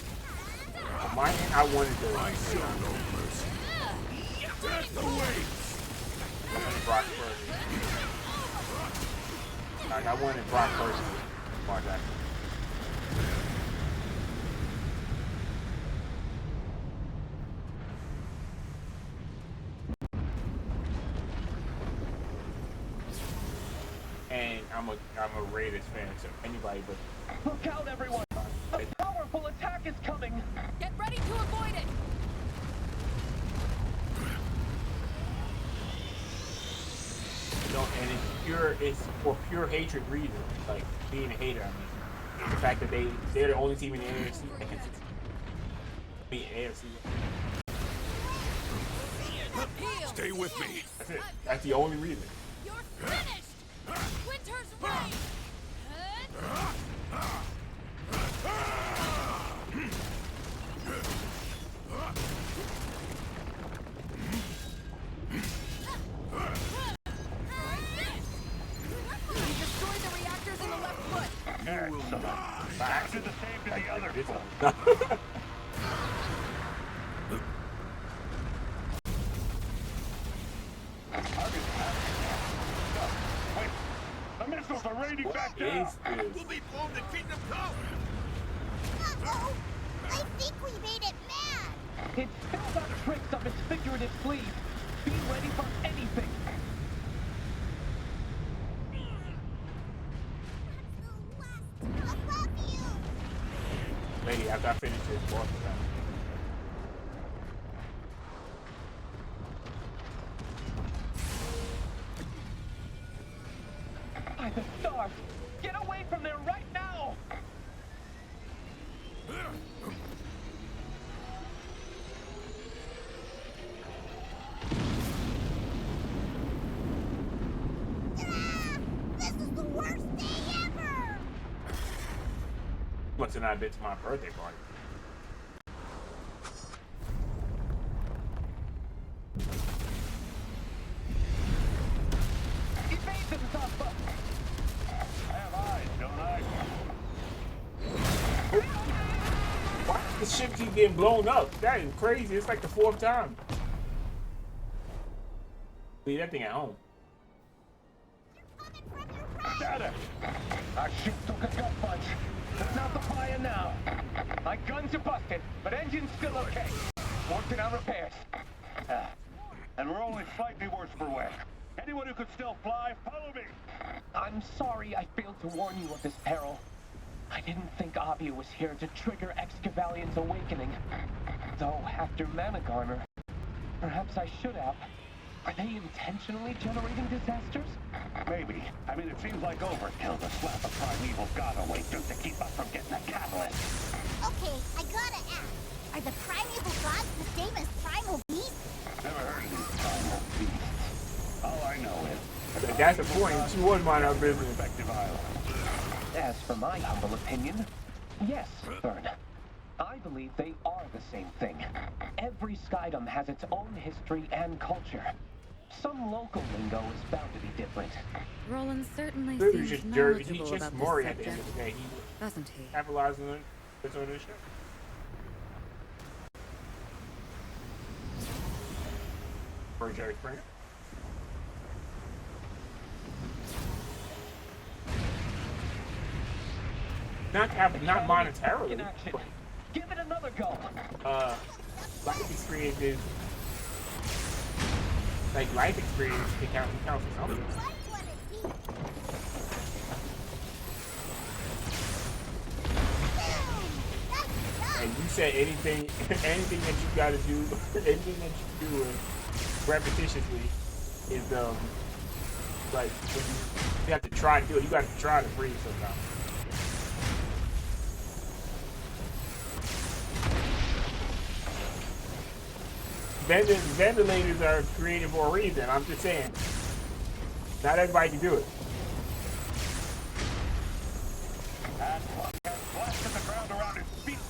on my end, I wanted to I show no mercy. Death awaits! Brock first. Like, I wanted Brock first. Mark that. And I'm a Raiders fan, so anybody but Look out, everyone! A powerful attack is coming! Get ready to avoid it! you know, and it's for pure hatred reasons, like being a hater. I mean, the fact that they're the only team in the AFC that can beat AFC. Stay with me. That's it. That's the only reason. You're finished! Winter's reign! We destroyed the reactors in the left foot! Excellent. Back to the same to the other. Wait, I missed missiles are raining back What down. is this? We'll be blown to kingdom come. Uh-oh! I think we made it mad! It's still got tricks up its figurative sleeve. Be ready for anything. I love you! Lady, after I finish this, boss is out. By the stars! Get away from there right now! This is the worst day ever! Must have not been to my birthday party. Evasive's up! I have eyes, don't I? Why does the ship keep getting blown up? That is crazy. It's like the 4th time. Leave that thing at home. Data! Our ship took a gut punch. It's not the fire now. My guns are busted, but engine's still okay. Working on repairs. And we're only slightly worse for wear. Anyone who could still fly, follow me. I'm sorry I failed to warn you of this peril. I didn't think Abia was here to trigger Excavation's awakening. Though, after Mana Garner, perhaps I should have. Are they intentionally generating disasters? Maybe. I mean, it seems like overkill to slap a primeval god awake just to keep us from getting a catalyst. Okay, I gotta ask. Are the primeval gods the same as primal beasts? Never heard of these primal beasts. All I know is... That's the point. She was minding her business. Respective islands. As for my humble opinion, yes, Vern. I believe they are the same thing. Every Skydom has its own history and culture. Some local lingo is bound to be different. Roland certainly He's seems just knowledgeable He's just about Maury this at the end subject, of the day. doesn't he? Capitalizing on this show. For Jerry Springer. Not monetarily. Give it another go. Life experiences. Like life experience can count for something. And you said anything that you gotta do, anything that you do repetitiously is like you have to try to do it. You gotta try to breathe sometimes. Ventilators are created for a reason. I'm just saying. Not everybody can do it. That fuck has blasted the ground around his feet.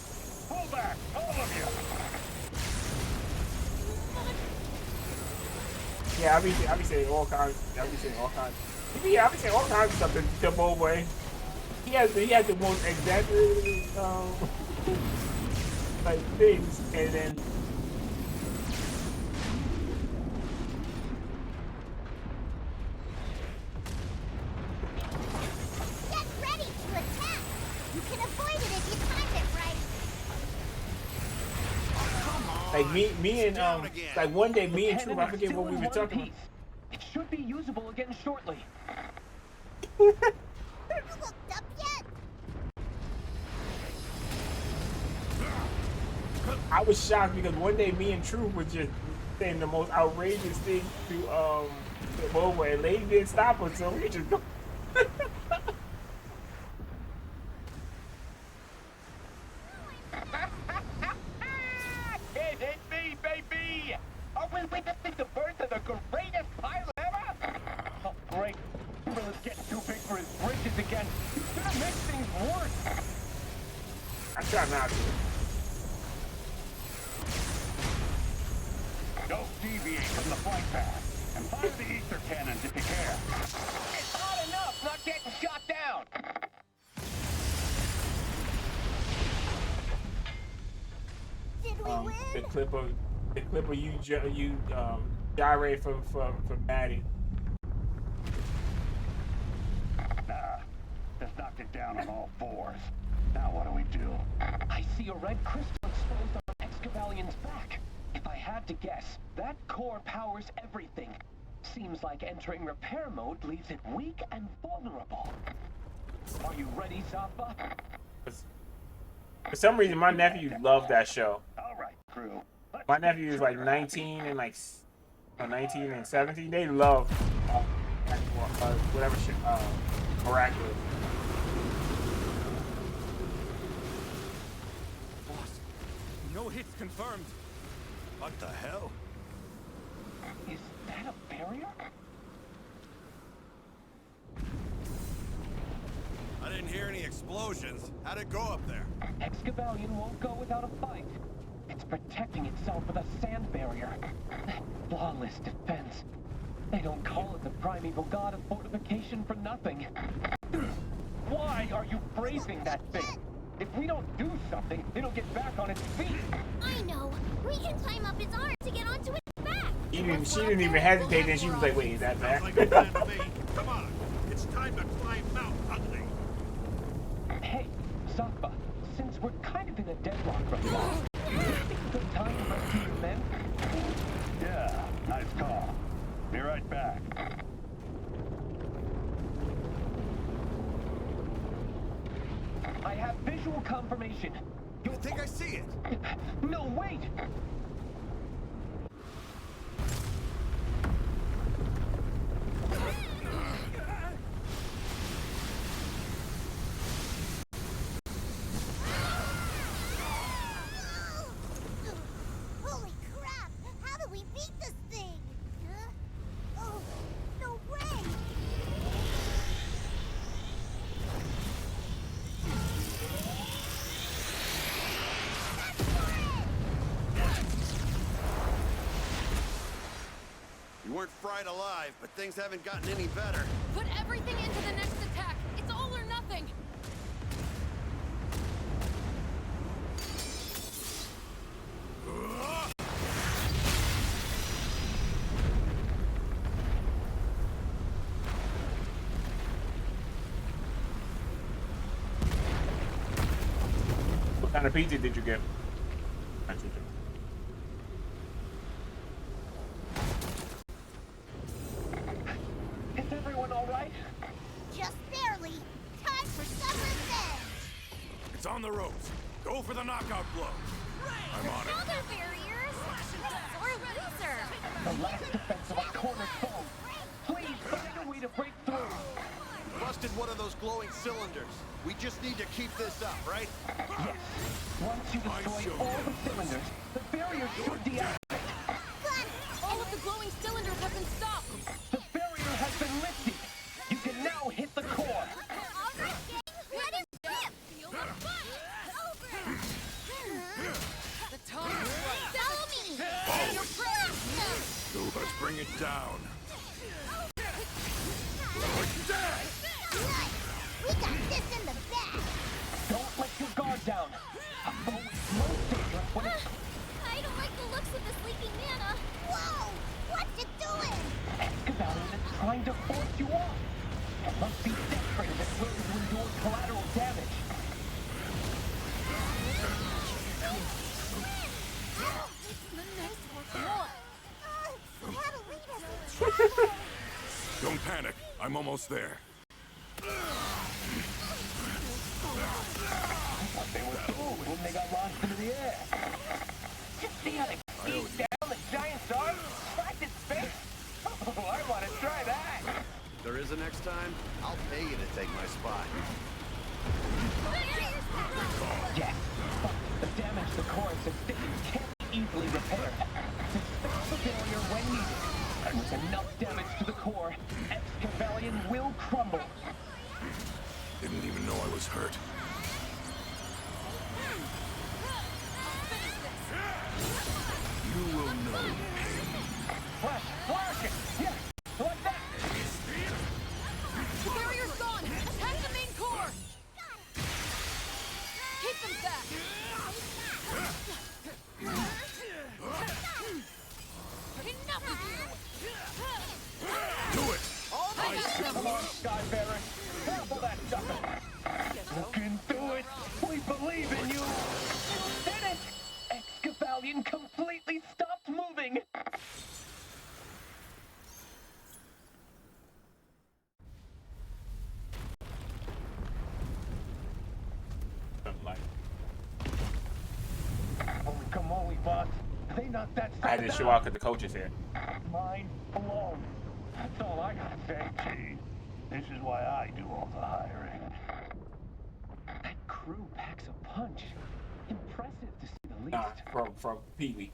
Pull back, all of you. Yeah, I be saying all kinds. Yeah, I be saying all kinds of stuff to Bowboy. He has the most exaggerated like things, and then. Like me and like one day me and Troop, I forget what we were talking about. It should be usable again shortly. I was shocked because one day me and Troop were just saying the most outrageous thing to Bowboy, and Lady didn't stop us, so we just go. Witnessing the birth of the greatest pilot ever? Oh, great. Will is getting too big for his britches again. He's gonna make things worse. I try not to. Don't deviate from the flight path. And fire the ether cannons if you care. It's hot enough not getting shot down. Did we win? The clip of you gyrate for Maddie. Now knocked it down on all fours. Now what do we do? I see a red crystal exposed on Excavalian's back. If I had to guess, that core powers everything. Seems like entering repair mode leaves it weak and vulnerable. Are you ready, Zappa? For some reason, my nephew loved that show. All right, crew. My nephew is like 19 and 19 and 17. They love whatever shit, Miraculous. Boss, no hits confirmed. What the hell? Is that a barrier? I didn't hear any explosions. How'd it go up there? Excavalian won't go without a fight. It's protecting itself with a sand barrier. Flawless defense. They don't call it the primeval god of fortification for nothing. Why are you braving that thing? If we don't do something, it'll get back on its feet. I know. We can climb up its arm to get onto its back. She didn't even hesitate, and she was like, "Wait, is that back?" Like a plan to me. Come on, it's time to climb Mount Ugly. Hey, Zappa, since we're kind of in a deadlock right now, do you think it's a good time to rescue your men? Yeah, nice call. Be right back. I have visual confirmation. I think I see it. No, wait! Holy crap! How do we beat this thing? Huh? Oh, no way! You weren't fried alive, but things haven't gotten any better. Put everything into the next attack. It's all or nothing. What kind of pizza did you get? Is everyone all right? Just barely. Time for some revenge. It's on the ropes. Go for the knockout blow. I'm on it. Other barriers. Or loser. The last defense of a corner foe. Please find a way to break through. Busted one of those glowing cylinders. We just need to keep this up, right? Yes. Once you destroy all the cylinders, the barrier should deactivate. All of the glowing cylinders have been stopped. The barrier has been lifted. You can now hit the core. All right, gang. Let him dip. Feel the fight. Over. The time is right. Follow me. And you're prey. So let's bring it down. We got this in the bag. Don't let your guard down. A foe is most dangerous when it's... I don't like the looks of this leaking mana. Whoa! What's it doing? Excavalian is trying to force you off. It must be desperate if it's willing to endure collateral damage. Don't panic. I'm almost there. What they were doing when they got launched into the air. Just see how they squeeze down the giant's arm, cracked its face. Oh, I want to try that. If there is a next time, I'll pay you to take my spot. Yes, but the damage the core is inflicting can't be easily repaired. Dispel the barrier when needed, and with enough damage to the core, Excavalian will crumble. Didn't even know I was hurt. You will know pain. Flash it! Yes, like that! The barrier's gone. Attack the main core. Keep them back. Enough of you. Do it! All my Come on, Skybearer! Trample that sucker! You can do it! We believe in you! You did it! Excavalion completely stopped moving! Holy camoli, boss! They knocked that I had stuff to show down. out because the coach is here. Mind blown. That's all I gotta say. See, this is why I do all the hiring. That crew packs a punch. Impressive to say the least. Nah, from Pee Wee.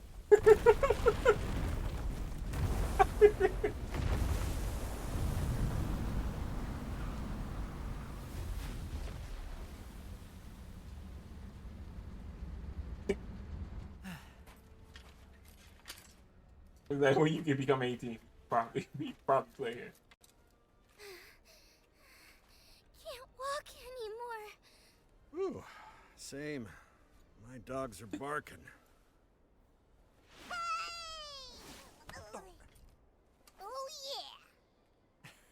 It's like when you can become 18, probably play here. Can't walk anymore. Ooh, same. My dogs are barking. Oh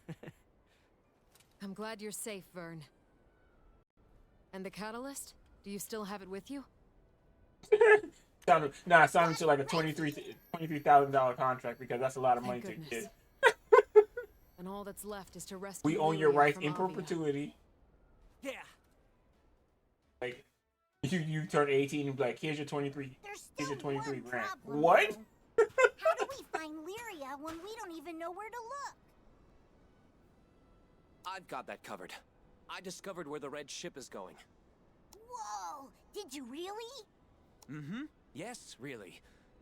yeah. I'm glad you're safe, Vern. And the catalyst? Do you still have it with you? Nah, it sounded to like a $23,000 contract because that's a lot of money to get. And all that's left is to rescue We own your Lilia rights from in Avia. perpetuity. Yeah. Like, you turn 18 and be like, here's your 23 grand. problem, What? How do we find Lyria when we don't even know where to look? I've got that covered. I discovered where the red ship is going. Whoa! Did you really? Mm-hmm. Yes, really.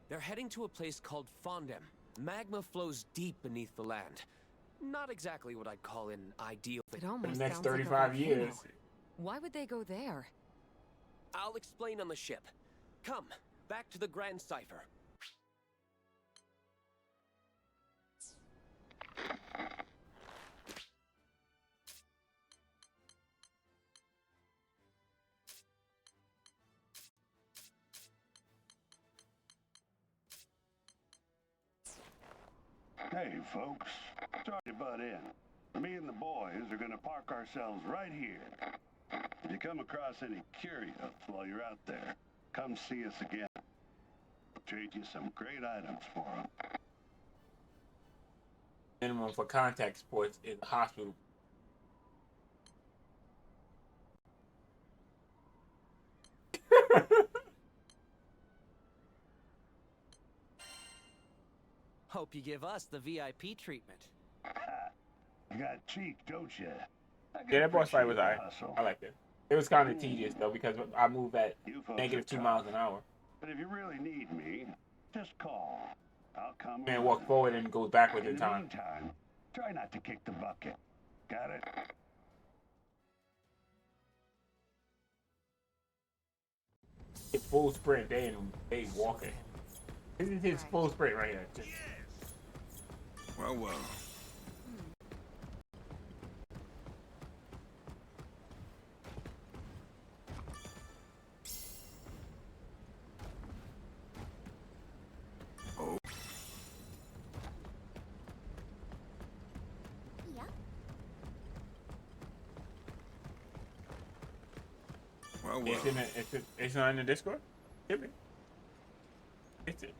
They're heading to a place called Fondem. Magma flows deep beneath the land. Not exactly what I'd call an ideal It The almost next sounds like a 35 volcano. years. Why would they go there? I'll explain on the ship. Come, back to the Grand Cipher. Hey, folks. Sorry to butt in. Me and the boys are gonna park ourselves right here. If you come across any curios while you're out there, come see us again. We'll trade you some great items for them. Minimum for contact sports is a hospital. Hope you give us the VIP treatment. You got cheek, don't you? Yeah, that boss fight was alright. I liked it. It was kind of tedious though because I move at You folks negative are 2 miles an hour. But if you really need me, just call. I'll come. Man, walk forward and goes backwards in In the time. meantime, try not to kick the bucket. Got it? It's full sprint. They walking. This is his full sprint right here. Just, Well, well. Oh. Yeah. Well, well. it's not in the Discord? Hit me. It's it.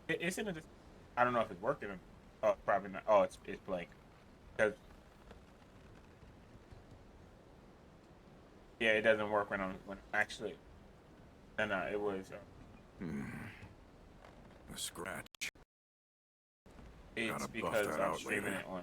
It's in the Discord. I don't know if it's working. Oh, probably not. Oh, it's blank. 'Cause yeah, it doesn't work when actually. No, it was. A scratch. It's Gotta buff because that I'm out streaming later. it on.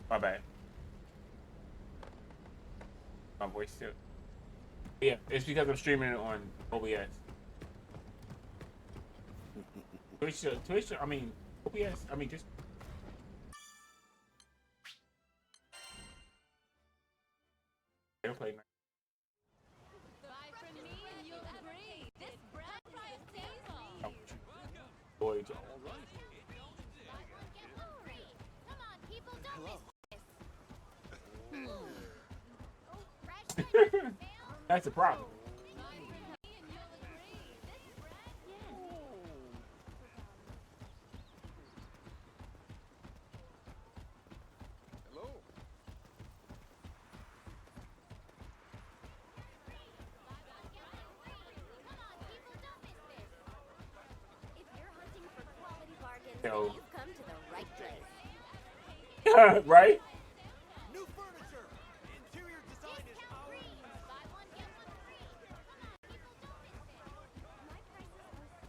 My bad. My voice still. Yeah, it's because I'm streaming it on OBS. Twitch, I mean, OBS, I mean, just. Airplay, man. Buy from me and you'll agree. This brand price pays Oh, me. boy, Come on, people, don't miss this. That's the problem. So, You've come to the right place. right? New furniture! Interior design is ours! Buy one, get one free. Come on, people, don't miss this. My prices are so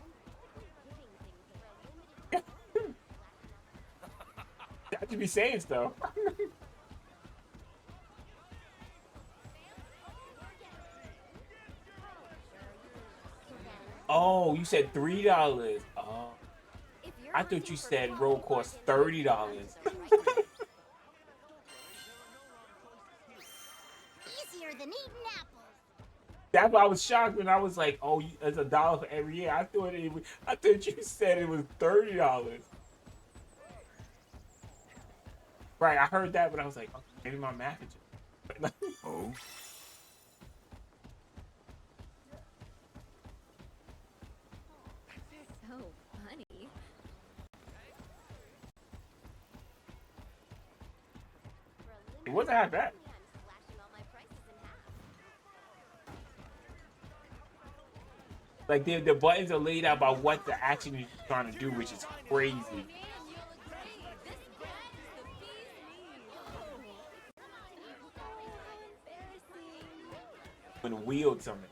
low, and giving things away limited. That should be saying stuff. Oh, you said $3. Oh, I thought you said roll cost $30. Easier than eating apples. That's why I was shocked when I was like, "Oh, it's $1 for every year." I thought you said it was $30. Right, I heard that, but I was like, oh, maybe my math is just. Oh? So funny. It wasn't half bad. Like the buttons are laid out by what the action is trying to do, which is crazy. When to wield something.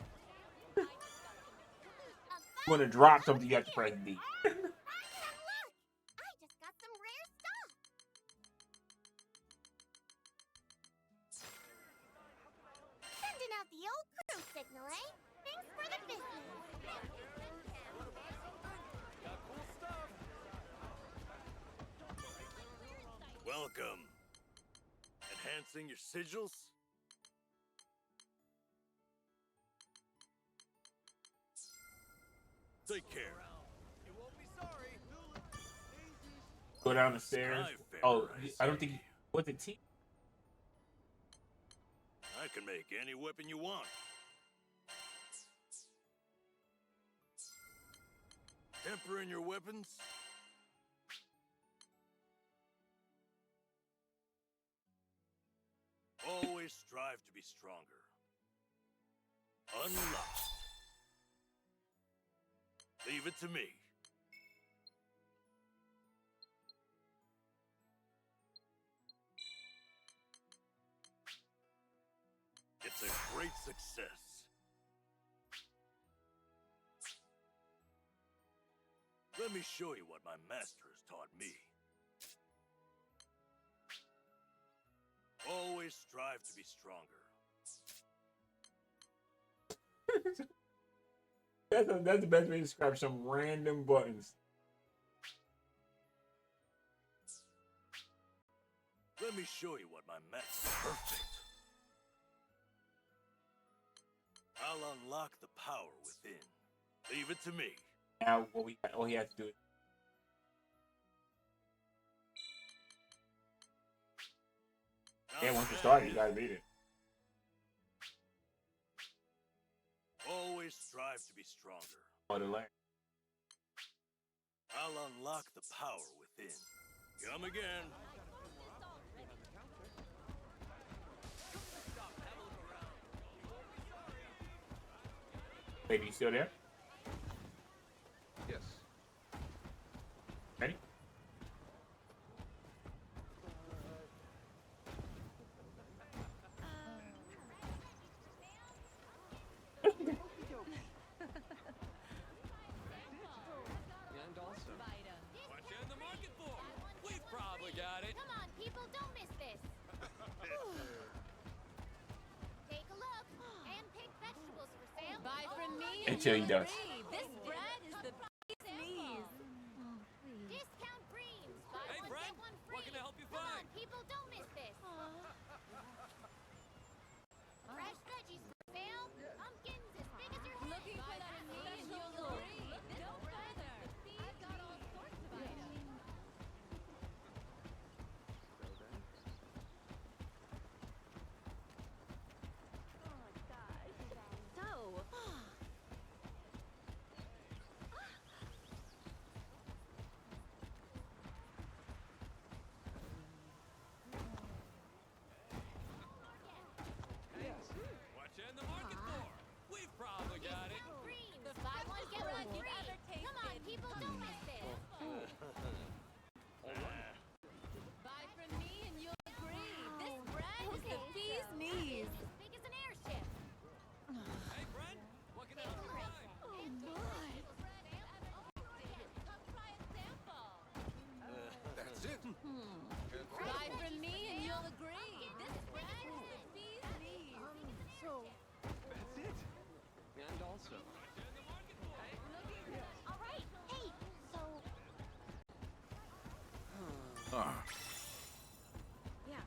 You want to drop something, you have to press D. I just got some rare stuff. Sending out the old crew signal, eh? Thanks for the business. Welcome. Enhancing your sigils? Take care. You won't be sorry. Go down the stairs. Oh, I don't think. What's it? T? I can make any weapon you want. Temper in your weapons? Always strive to be stronger. Unlocked. Leave it to me. It's a great success. Let me show you what my master has taught me. Always strive to be stronger. That's the best way to describe some random buttons. Let me show you what my master. Perfect. I'll unlock the power within. Leave it to me. Now, all he has to do is. Yeah, once you start it, you gotta beat it. Always strive to be stronger. Or the land. I'll unlock the power within. Come again. Baby, you still there? Yes. Ready? And also. What you in the market for? We've probably got it. Come on, people, don't miss this. Take a look. Hand-picked vegetables for sale. Buy from me Until he does. This bread is the bee's knees. Discount greens. Buy Hey, one, Brad, get one free. what can I help you Come find? on, people, don't miss this. Fresh veggies for sale. Pumpkins as big as your head. Looking for that special agree. No further. I've got all sorts of items. Buy from me and you'll agree. This brand is the bee's knees. So... That's it. And also. Alright, hey, so... Ah, Yeah.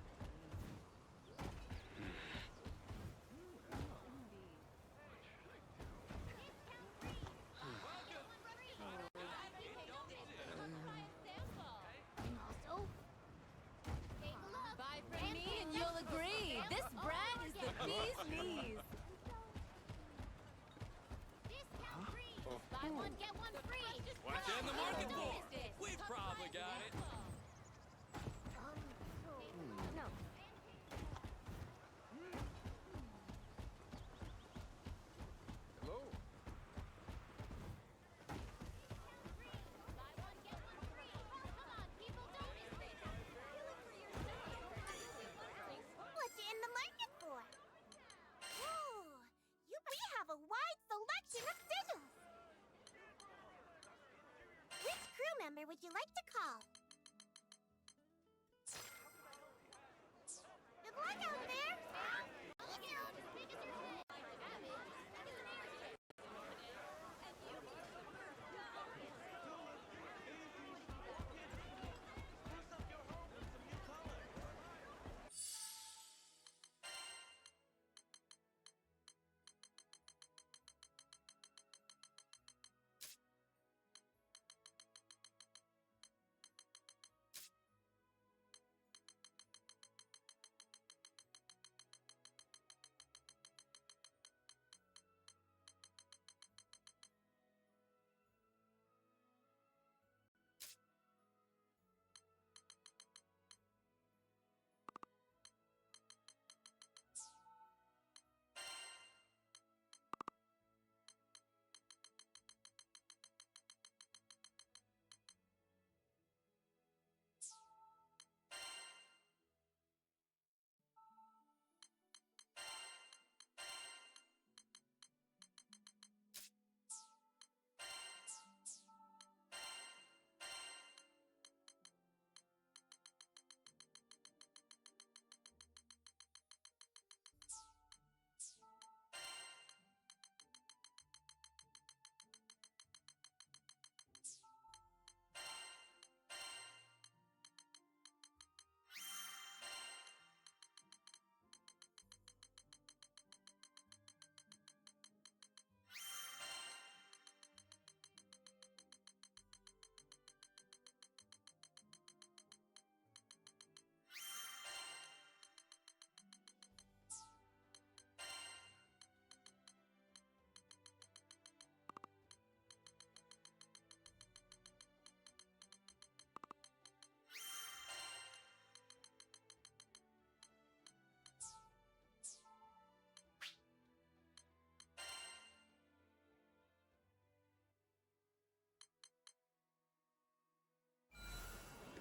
Also... Take a look. Buy from me and you'll agree. This brand is the bee's knees. Discount free. Buy one, get one free. What's in the market for? We've probably got it. No. Hello. Buy one, get one free. Come on, people, don't miss this. What's in the market for? Ooh, we have a wide selection of sigils. Which crew member would you like to call? Good luck out there!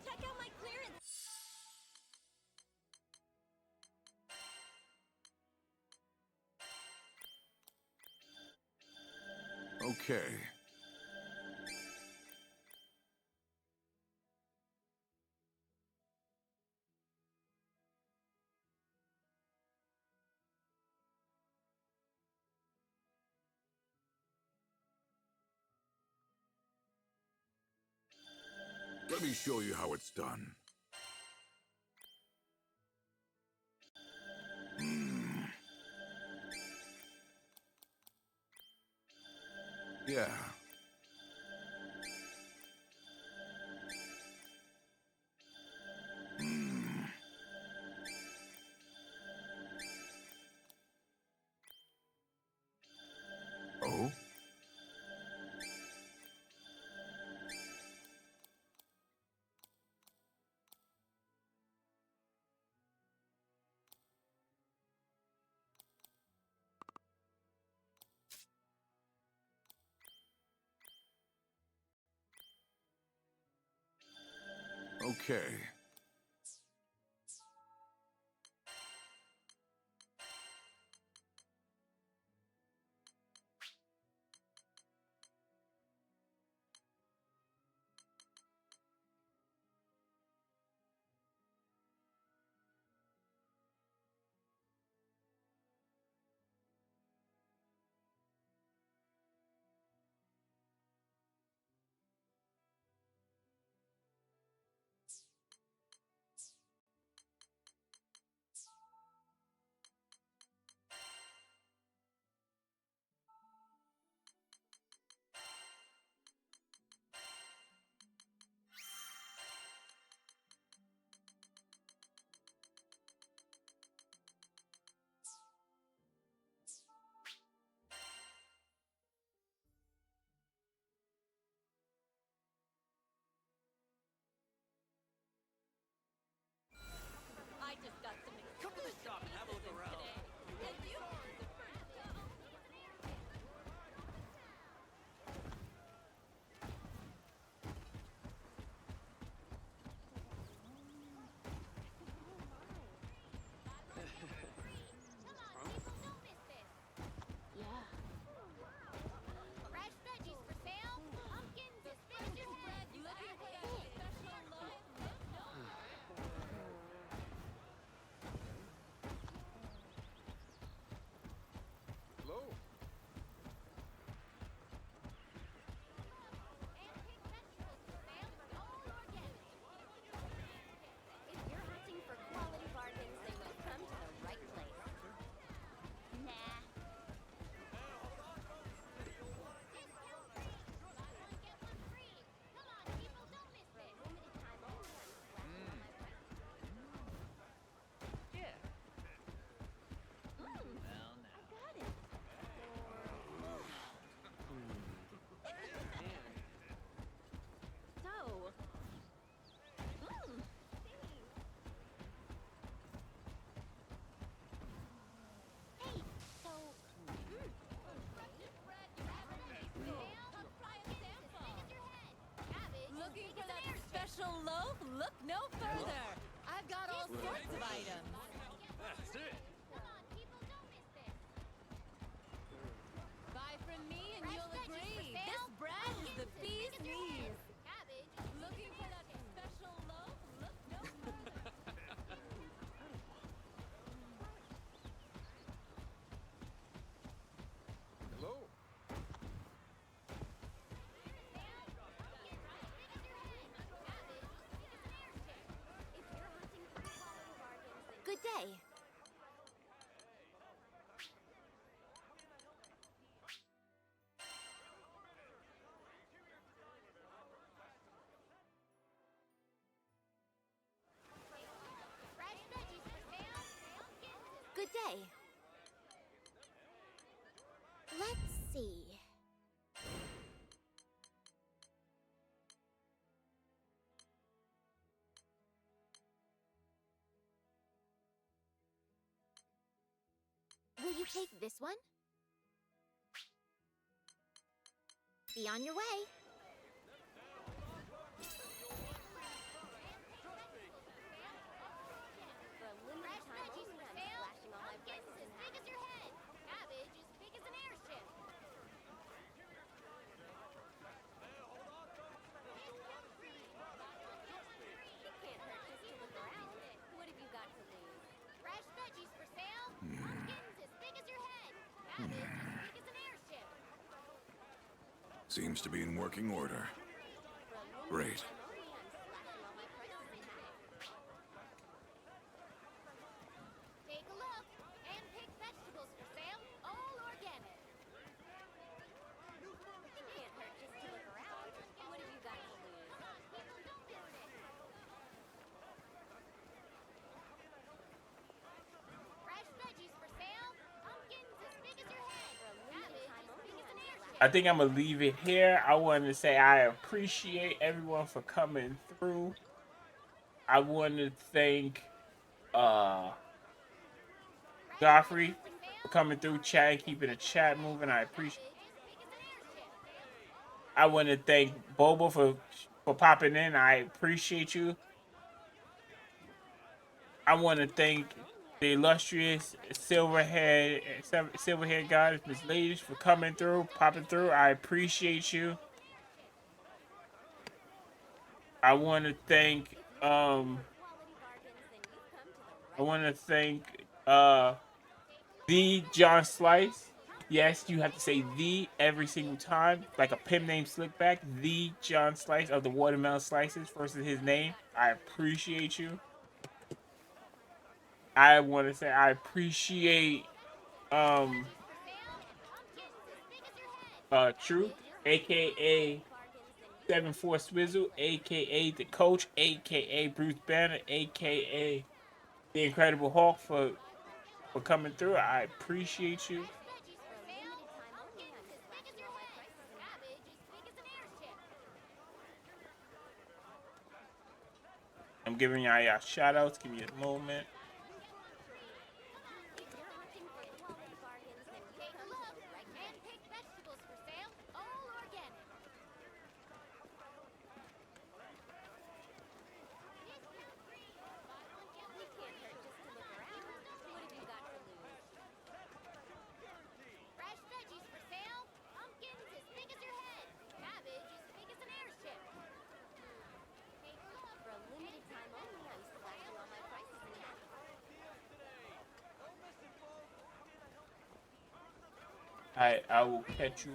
Check out my clearance. okay. Let me show you how it's done. Yeah. Oh? Okay. you take this one? Be on your way. Fresh veggies for sale. Pumpkins as big as your head. Cabbage as big as an airship. It can't hurt just to look around. What have you got to lose? Fresh veggies for sale. Pumpkins as big as your head. Cabbage as big as an airship. Seems to be in working order. Great. Take a look. Hand-picked vegetables for sale. All organic. It can't hurt just to look around. What have you got to lose? Come on, people, don't miss it. Fresh veggies for sale. Pumpkins as big as your head. Cabbage as big as an airship. I think I'm gonna leave it here. I wanted to say I appreciate everyone for coming through. I want to thank Godfrey for coming through, chatting, keeping the chat moving. I appreciate. I want to thank Bobo for popping in. I appreciate you. I want to thank the illustrious silverhead goddess Miss Ladies for coming through, popping through. I appreciate you. I want to thank the John Slice. Yes, you have to say the every single time, like a pimp named Slickback. The John Slice of the watermelon slices versus his name. I appreciate you. I want to say I appreciate Truth, aka 7-4 Swizzle, aka the coach, aka Bruce Banner, aka the Incredible Hulk for coming through. I appreciate you. I'm giving y'all shout outs. Give me a moment. I will catch you